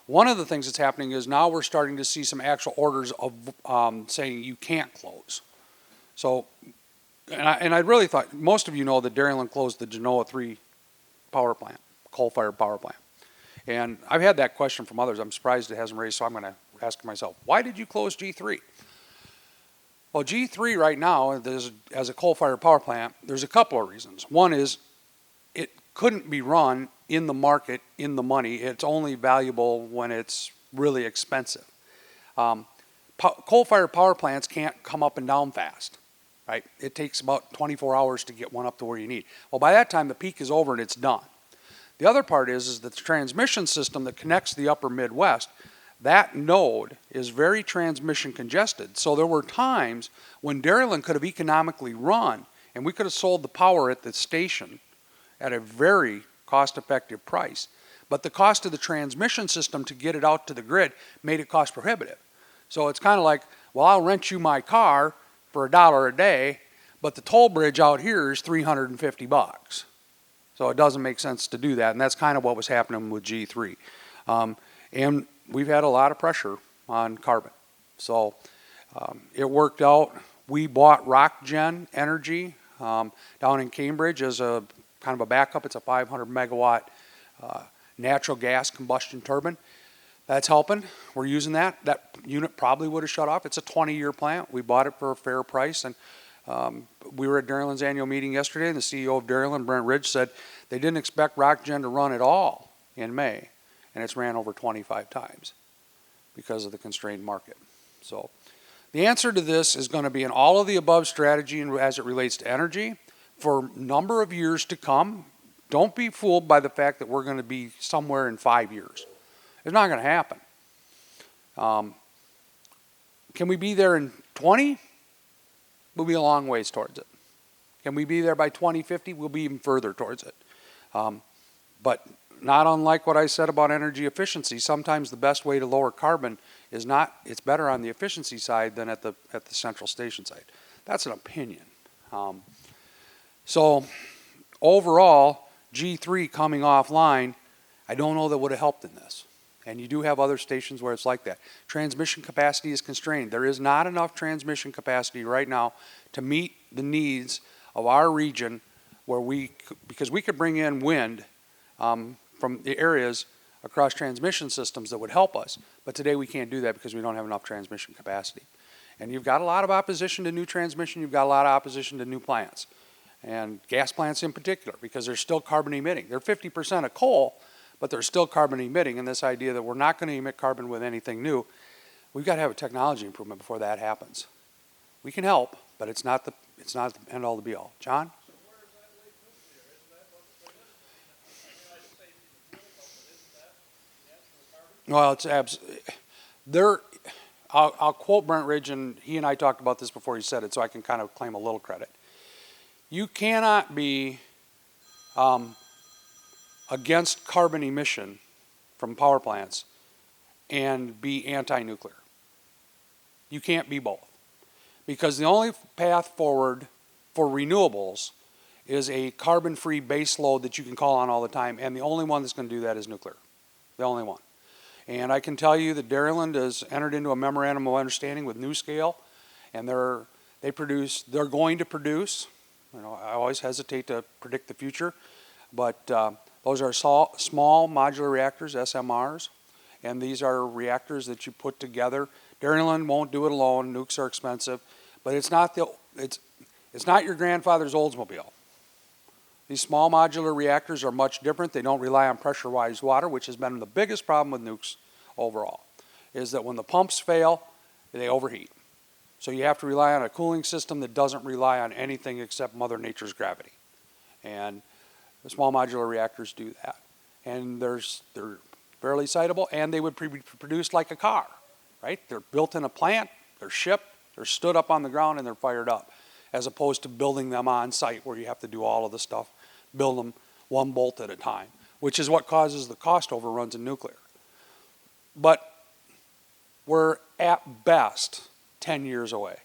Speaker 1: One of the things that's happening is now we're starting to see some actual orders of saying you can't close. So, and I really thought, most of you know that Dairyland closed the Genoa 3 power plant, coal-fired power plant. And I've had that question from others. I'm surprised it hasn't raised, so I'm going to ask myself, why did you close G3? Well, G3 right now, as a coal-fired power plant, there's a couple of reasons. One is it couldn't be run in the market, in the money. It's only valuable when it's really expensive. Coal-fired power plants can't come up and down fast, right? It takes about 24 hours to get one up to where you need. Well, by that time, the peak is over and it's done. The other part is that the transmission system that connects the upper Midwest, that node is very transmission congested. So there were times when Dairyland could have economically run, and we could have sold the power at the station at a very cost-effective price. But the cost of the transmission system to get it out to the grid made it cost prohibitive. So it's kind of like, well, I'll rent you my car for $1 a day, but the toll bridge out here is $350. So it doesn't make sense to do that, and that's kind of what was happening with G3. And we've had a lot of pressure on carbon. So it worked out. We bought RockGen Energy down in Cambridge as a kind of a backup. It's a 500 megawatt natural gas combustion turbine. That's helping. We're using that. That unit probably would have shut off. It's a 20-year plant. We bought it for a fair price, and we were at Dairyland's annual meeting yesterday, and the CEO of Dairyland, Brent Ridge, said they didn't expect RockGen to run at all in May, and it's ran over 25 times because of the constrained market. So the answer to this is going to be an all of the above strategy as it relates to energy for a number of years to come. Don't be fooled by the fact that we're going to be somewhere in 5 years. It's not going to happen. Can we be there in 20? We'll be a long ways towards it. Can we be there by 2050? We'll be even further towards it. But not unlike what I said about energy efficiency, sometimes the best way to lower carbon is not, it's better on the efficiency side than at the central station side. That's an opinion. So overall, G3 coming offline, I don't know that would have helped in this. And you do have other stations where it's like that. Transmission capacity is constrained. There is not enough transmission capacity right now to meet the needs of our region where because we could bring in wind from the areas across transmission systems that would help us. But today we can't do that because we don't have enough transmission capacity. And you've got a lot of opposition to new transmission. You've got a lot of opposition to new plants. And gas plants in particular, because they're still carbon emitting. They're 50% of coal, but they're still carbon emitting, and this idea that we're not going to emit carbon with anything new, we've got to have a technology improvement before that happens. We can help, but it's not the end all to be all. John?
Speaker 5: So where is that late nuclear? Isn't that what they're listening? I mean, I say fuel, but isn't that the answer to carbon?
Speaker 1: Well, it's I'll quote Brent Ridge, and he and I talked about this before he said it, so I can kind of claim a little credit. You cannot be against carbon emission from power plants and be anti-nuclear. You can't be both. Because the only path forward for renewables is a carbon-free base load that you can call on all the time, and the only one that's going to do that is nuclear. The only one. And I can tell you that Dairyland has entered into a memorandum of understanding with NewScale, and they're going to produce, you know, I always hesitate to predict the future, but those are small modular reactors, SMRs, and these are reactors that you put together. Dairyland won't do it alone, nukes are expensive, but it's not your grandfather's Oldsmobile. These small modular reactors are much different. They don't rely on pressurized water, which has been the biggest problem with nukes overall, is that when the pumps fail, they overheat. So you have to rely on a cooling system that doesn't rely on anything except Mother Nature's gravity. And the small modular reactors do that. And they're fairly excitable, and they would be produced like a car, right? They're built in a plant, they're shipped, they're stood up on the ground, and they're fired up, as opposed to building them on site where you have to do all of the stuff, build them one bolt at a time, which is what causes the cost overruns in nuclear. But we're at best 10 years away.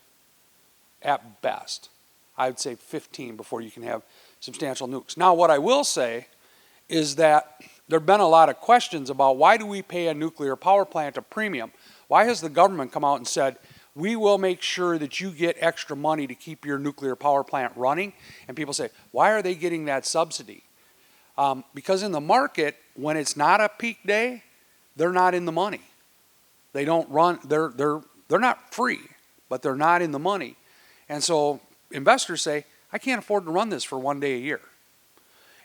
Speaker 1: At best. I'd say 15 before you can have substantial nukes. Now, what I will say is that there have been a lot of questions about why do we pay a nuclear power plant a premium? Why has the government come out and said, we will make sure that you get extra money to keep your nuclear power plant running? And people say, why are they getting that subsidy? Because in the market, when it's not a peak day, they're not in the money. They don't run, they're not free, but they're not in the money. And so investors say, I can't afford to run this for one day a year.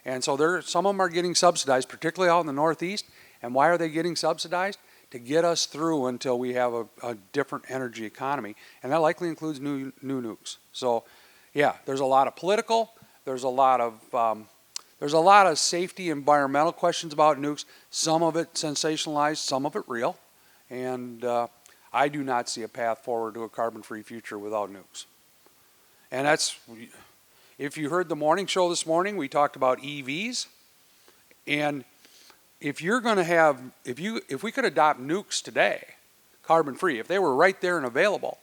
Speaker 1: And so some of them are getting subsidized, particularly out in the Northeast. And why are they getting subsidized? To get us through until we have a different energy economy. And that likely includes new nukes. So yeah, there's a lot of political, there's a lot of safety, environmental questions about nukes. Some of it sensationalized, some of it real. And I do not see a path forward to a carbon-free future without nukes. And that's, if you heard the morning show this morning, we talked about EVs. And if you're going to have, if we could adopt nukes today, carbon-free, if they were right there and available,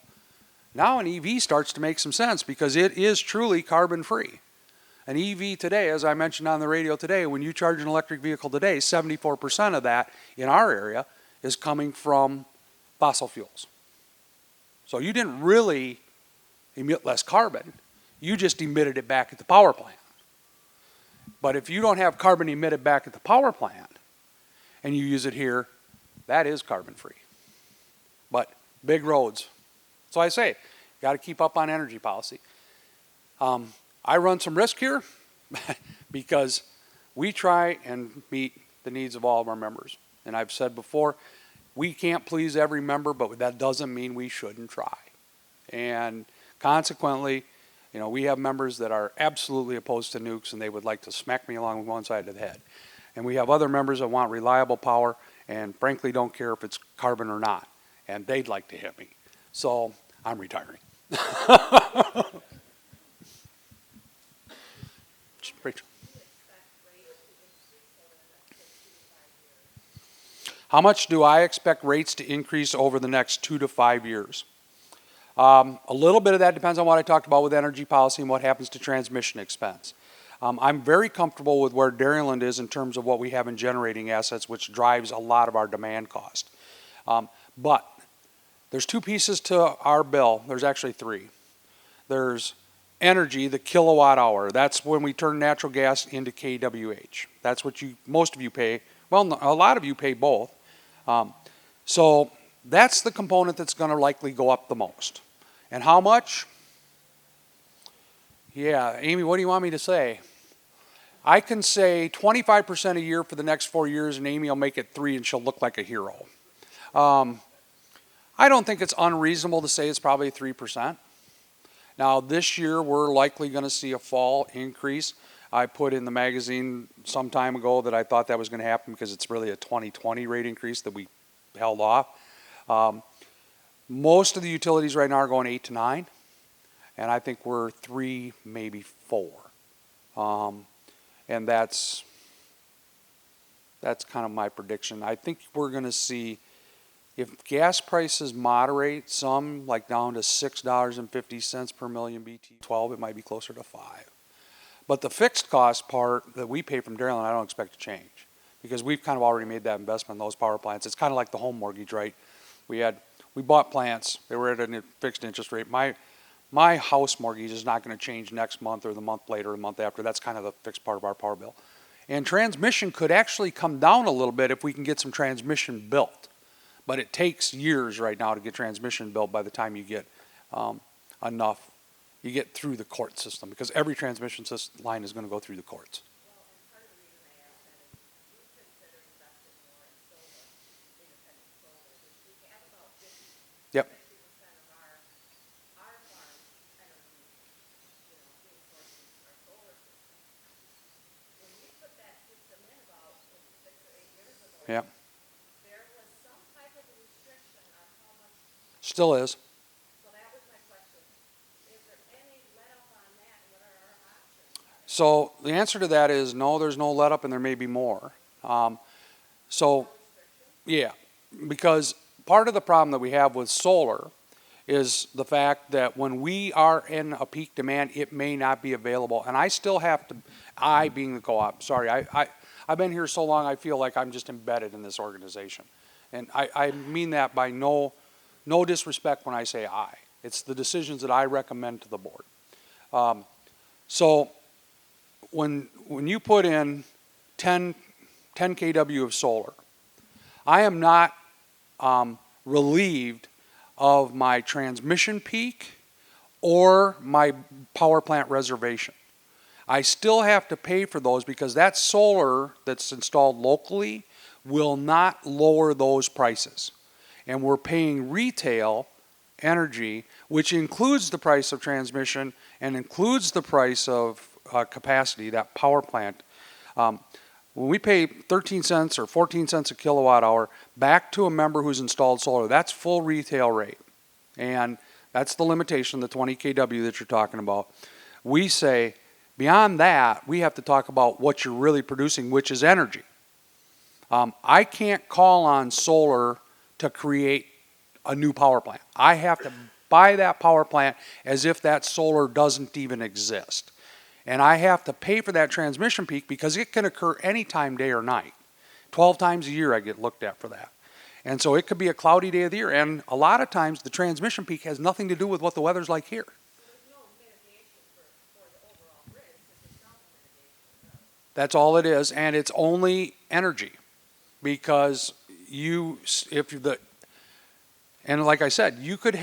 Speaker 1: now an EV starts to make some sense because it is truly carbon-free. An EV today, as I mentioned on the radio today, when you charge an electric vehicle today, 74% of that in our area is coming from fossil fuels. So you didn't really emit less carbon, you just emitted it back at the power plant. But if you don't have carbon emitted back at the power plant and you use it here, that is carbon free. But big roads. So I say, got to keep up on energy policy. I run some risk here because we try and meet the needs of all of our members. And I've said before, we can't please every member, but that doesn't mean we shouldn't try. And consequently, you know, we have members that are absolutely opposed to nukes and they would like to smack me along one side of the head. And we have other members that want reliable power and frankly don't care if it's carbon or not. And they'd like to hit me. So I'm retiring. Rachel. How much do I expect rates to increase over the next 2 to 5 years? A little bit of that depends on what I talked about with energy policy and what happens to transmission expense. I'm very comfortable with where Dairyland is in terms of what we have in generating assets, which drives a lot of our demand cost. But there's two pieces to our bill. There's actually three. There's energy, the kilowatt hour. That's when we turn natural gas into kWh. That's what most of you pay. Well, a lot of you pay both. So that's the component that's going to likely go up the most. And how much? Yeah, Amy, what do you want me to say? I can say 25% a year for the next 4 years, and Amy will make it 3 and she'll look like a hero. I don't think it's unreasonable to say it's probably 3%. Now, this year, we're likely going to see a fall increase. I put in the magazine some time ago that I thought that was going to happen because it's really a 2020 rate increase that we held off. Most of the utilities right now are going 8 to 9, and I think we're 3, maybe 4. And that's kind of my prediction. I think we're going to see, if gas prices moderate, some like down to $6.50 per million BTU, 12, it might be closer to 5. But the fixed cost part that we pay from Dairyland, I don't expect to change. Because we've kind of already made that investment in those power plants. It's kind of like the home mortgage, right? We bought plants, they were at a fixed interest rate. My house mortgage is not gonna change next month or the month later or the month after. That's kind of the fixed part of our power bill. And transmission could actually come down a little bit if we can get some transmission built. But it takes years right now to get transmission built by the time you get enough, you get through the court system, because every transmission line is gonna go through the courts.
Speaker 6: Well, and part of the reason I asked that is we consider investing more in solar, independent solar, which we have about 50,
Speaker 1: Yep.
Speaker 6: 50% of our farm energy, being sourced from our solar system. When we put that system in about 6 or 8 years ago,
Speaker 1: Yep.
Speaker 6: there was some type of a restriction on how much,
Speaker 1: Still is.
Speaker 6: so that was my question. Is there any let up on that, and what are our options?
Speaker 1: So the answer to that is no, there's no let up and there may be more. So, yeah, because part of the problem that we have with solar is the fact that when we are in a peak demand, it may not be available. And I still have to, I being the co-op, sorry, I've been here so long, I feel like I'm just embedded in this organization. And I mean that by no disrespect when I say I. It's the decisions that I recommend to the board. So when you put in 10 kW of solar, I am not relieved of my transmission peak or my power plant reservation. I still have to pay for those because that solar that's installed locally will not lower those prices. And we're paying retail energy, which includes the price of transmission and includes the price of capacity, that power plant. When we pay 13 cents or 14 cents a kilowatt hour back to a member who's installed solar, that's full retail rate. And that's the limitation, the 20 kW that you're talking about. We say, beyond that, we have to talk about what you're really producing, which is energy. I can't call on solar to create a new power plant. I have to buy that power plant as if that solar doesn't even exist. And I have to pay for that transmission peak because it can occur anytime, day or night. 12 times a year I get looked at for that. And so it could be a cloudy day of the year. And a lot of times the transmission peak has nothing to do with what the weather's like here.
Speaker 6: So there's no mitigation for the overall grid, because it's not mitigation.
Speaker 1: That's all it is. And it's only energy. Because and like I said, you could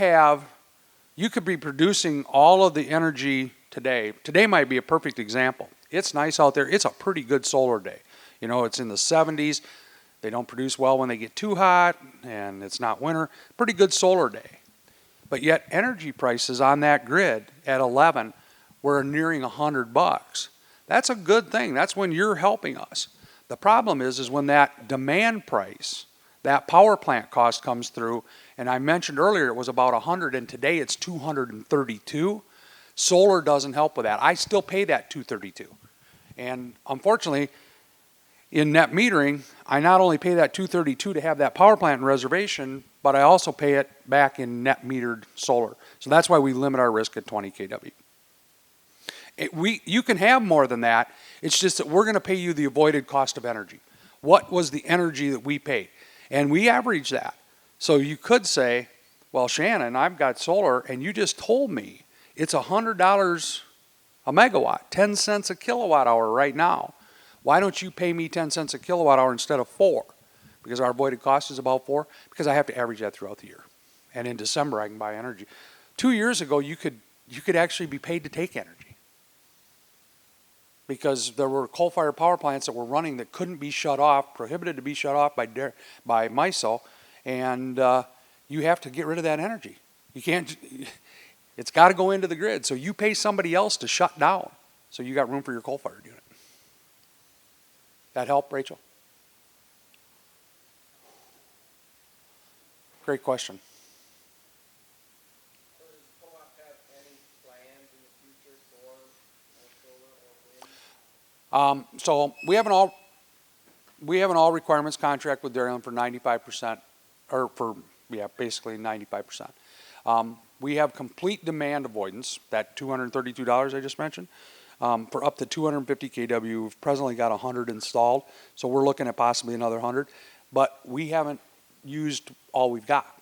Speaker 1: be producing all of the energy today. Today might be a perfect example. It's nice out there. It's a pretty good solar day. You know, it's in the 70s. They don't produce well when they get too hot, and it's not winter. Pretty good solar day. But yet energy prices on that grid at 11 were nearing $100. That's a good thing. That's when you're helping us. The problem is when that demand price, that power plant cost comes through, and I mentioned earlier it was about 100, and today it's 232. Solar doesn't help with that. I still pay that 232. And unfortunately, in net metering, I not only pay that 232 to have that power plant in reservation, but I also pay it back in net metered solar. So that's why we limit our risk at 20 kW. You can have more than that. It's just that we're going to pay you the avoided cost of energy. What was the energy that we paid? And we average that. So you could say, well, Shannon, I've got solar, and you just told me it's $100 a megawatt, 10 cents a kilowatt hour right now. Why don't you pay me 10 cents a kilowatt hour instead of 4? Because our avoided cost is about 4? Because I have to average that throughout the year. And in December, I can buy energy. 2 years ago, you could actually be paid to take energy. Because there were coal-fired power plants that were running that couldn't be shut off, prohibited to be shut off by MISO, and you have to get rid of that energy. You can't, it's got to go into the grid. So you pay somebody else to shut down, so you got room for your coal-fired unit. That help, Rachel? Great question.
Speaker 4: So does the co-op have any plans in the future for solar or wind?
Speaker 1: So we have an all requirements contract with Dairyland for 95%, or for, basically 95%. We have complete demand avoidance, that $232 I just mentioned. for up to 250 kW. We've presently got 100 installed, so we're looking at possibly another 100, but we haven't used all we've got.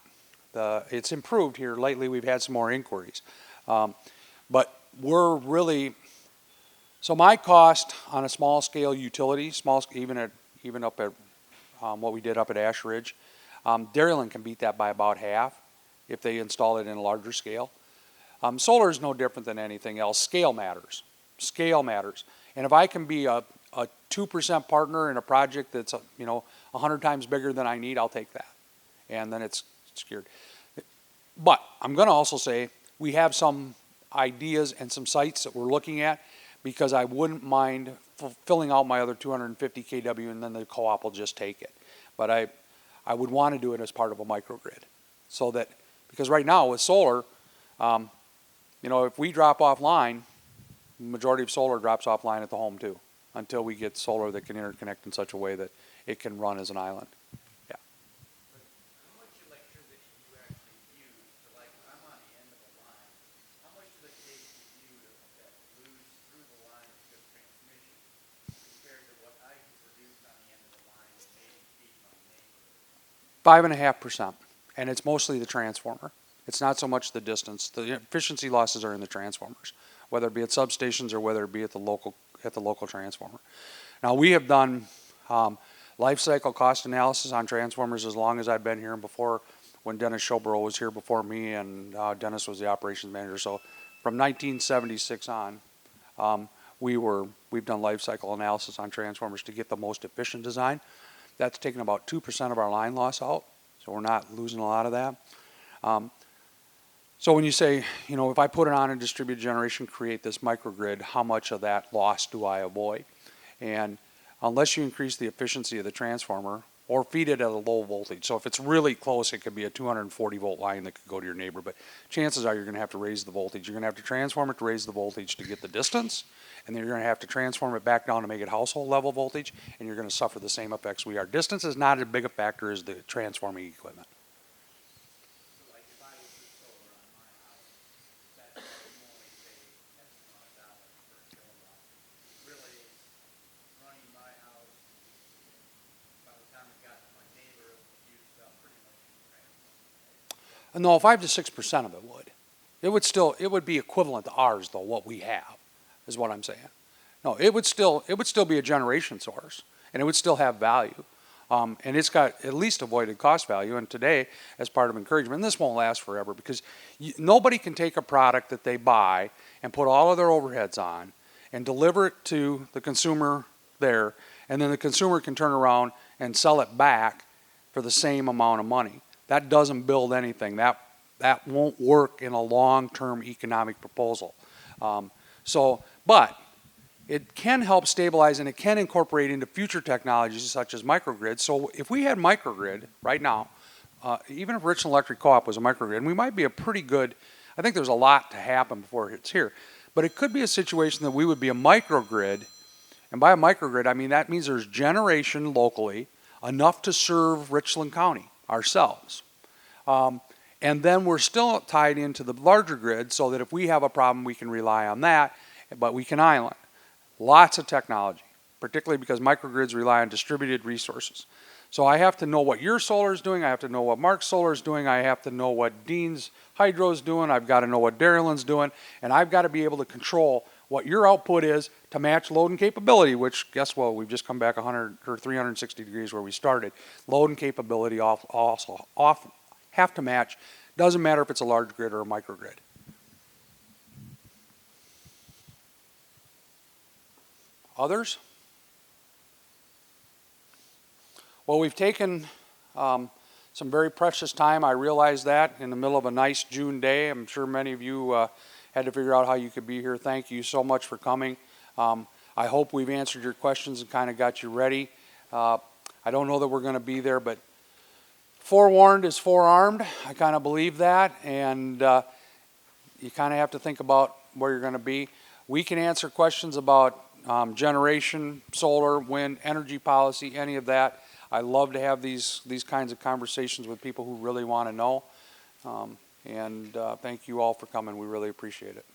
Speaker 1: It's improved here lately. We've had some more inquiries, but we're really, so my cost on a small scale utility, even up at what we did up at Ash Ridge, Dairyland can beat that by about half if they install it in a larger scale. Solar is no different than anything else. Scale matters. Scale matters. And if I can be a 2% partner in a project that's 100 times bigger than I need, I'll take that. And then it's secured. But I'm going to also say we have some ideas and some sites that we're looking at, because I wouldn't mind filling out my other 250 kW and then the co-op will just take it. But I would want to do it as part of a microgrid, so that, because right now with solar, if we drop offline, the majority of solar drops offline at the home too, until we get solar that can interconnect in such a way that it can run as an island. Yeah.
Speaker 4: How much electricity do you actually use to, like, I'm on the end of the line, how much does it take for you to lose through the line of good transmission compared to what I can produce on the end of the line that maybe feed my neighbor?
Speaker 1: 5.5%, and it's mostly the transformer. It's not so much the distance. The efficiency losses are in the transformers, whether it be at substations or whether it be at the local transformer. Now, we have done life cycle cost analysis on transformers as long as I've been here, and before, when Dennis Schoborough was here before me, and Dennis was the operations manager. So from 1976 on, we've done life cycle analysis on transformers to get the most efficient design. That's taken about 2% of our line loss out, so we're not losing a lot of that. So when you say, if I put it on a distributed generation, create this microgrid, how much of that loss do I avoid? And unless you increase the efficiency of the transformer or feed it at a low voltage, so if it's really close, it could be a 240 volt line that could go to your neighbor, but chances are you're going to have to raise the voltage. You're going to have to transform it to raise the voltage to get the distance, and then you're going to have to transform it back down to make it household level voltage, and you're going to suffer the same effects we are. Distance is not as big a factor as the transforming equipment.
Speaker 4: So, like, if I was to put solar on my house, that's only say X amount of dollars per kilowatt. Really, it's running my house. By the time it got to my neighbor, it was used up pretty much in the transformer.
Speaker 1: No, 5 to 6% of it would. It would be equivalent to ours, though, what we have, is what I'm saying. No, it would still be a generation source, and it would still have value. And it's got at least avoided cost value, and today, as part of encouragement, and this won't last forever, because nobody can take a product that they buy and put all of their overheads on and deliver it to the consumer there, and then the consumer can turn around and sell it back for the same amount of money. That doesn't build anything. That won't work in a long-term economic proposal. But it can help stabilize, and it can incorporate into future technologies such as microgrids. So if we had microgrid right now, even if Richland Electric Co-op was a microgrid, we might be a pretty good, I think there's a lot to happen before it's here, but it could be a situation that we would be a microgrid, and by a microgrid, I mean that means there's generation locally enough to serve Richland County ourselves. And then we're still tied into the larger grid so that if we have a problem, we can rely on that, but we can island. Lots of technology, particularly because microgrids rely on distributed resources. So I have to know what your solar is doing, I have to know what Mark's solar is doing, I have to know what Dean's hydro is doing, I've got to know what Dairyland's doing, and I've got to be able to control what your output is to match load and capability, which, guess what, we've just come back 100 or 360 degrees where we started. Load and capability also often have to match. Doesn't matter if it's a large grid or a microgrid. Others? Well, we've taken some very precious time. I realize that in the middle of a nice June day. I'm sure many of you had to figure out how you could be here. Thank you so much for coming. I hope we've answered your questions and kind of got you ready. I don't know that we're going to be there, but forewarned is forearmed. I kind of believe that, and you kind of have to think about where you're going to be. We can answer questions about generation, solar, wind, energy policy, any of that. I love to have these kinds of conversations with people who really want to know. And thank you all for coming. We really appreciate it.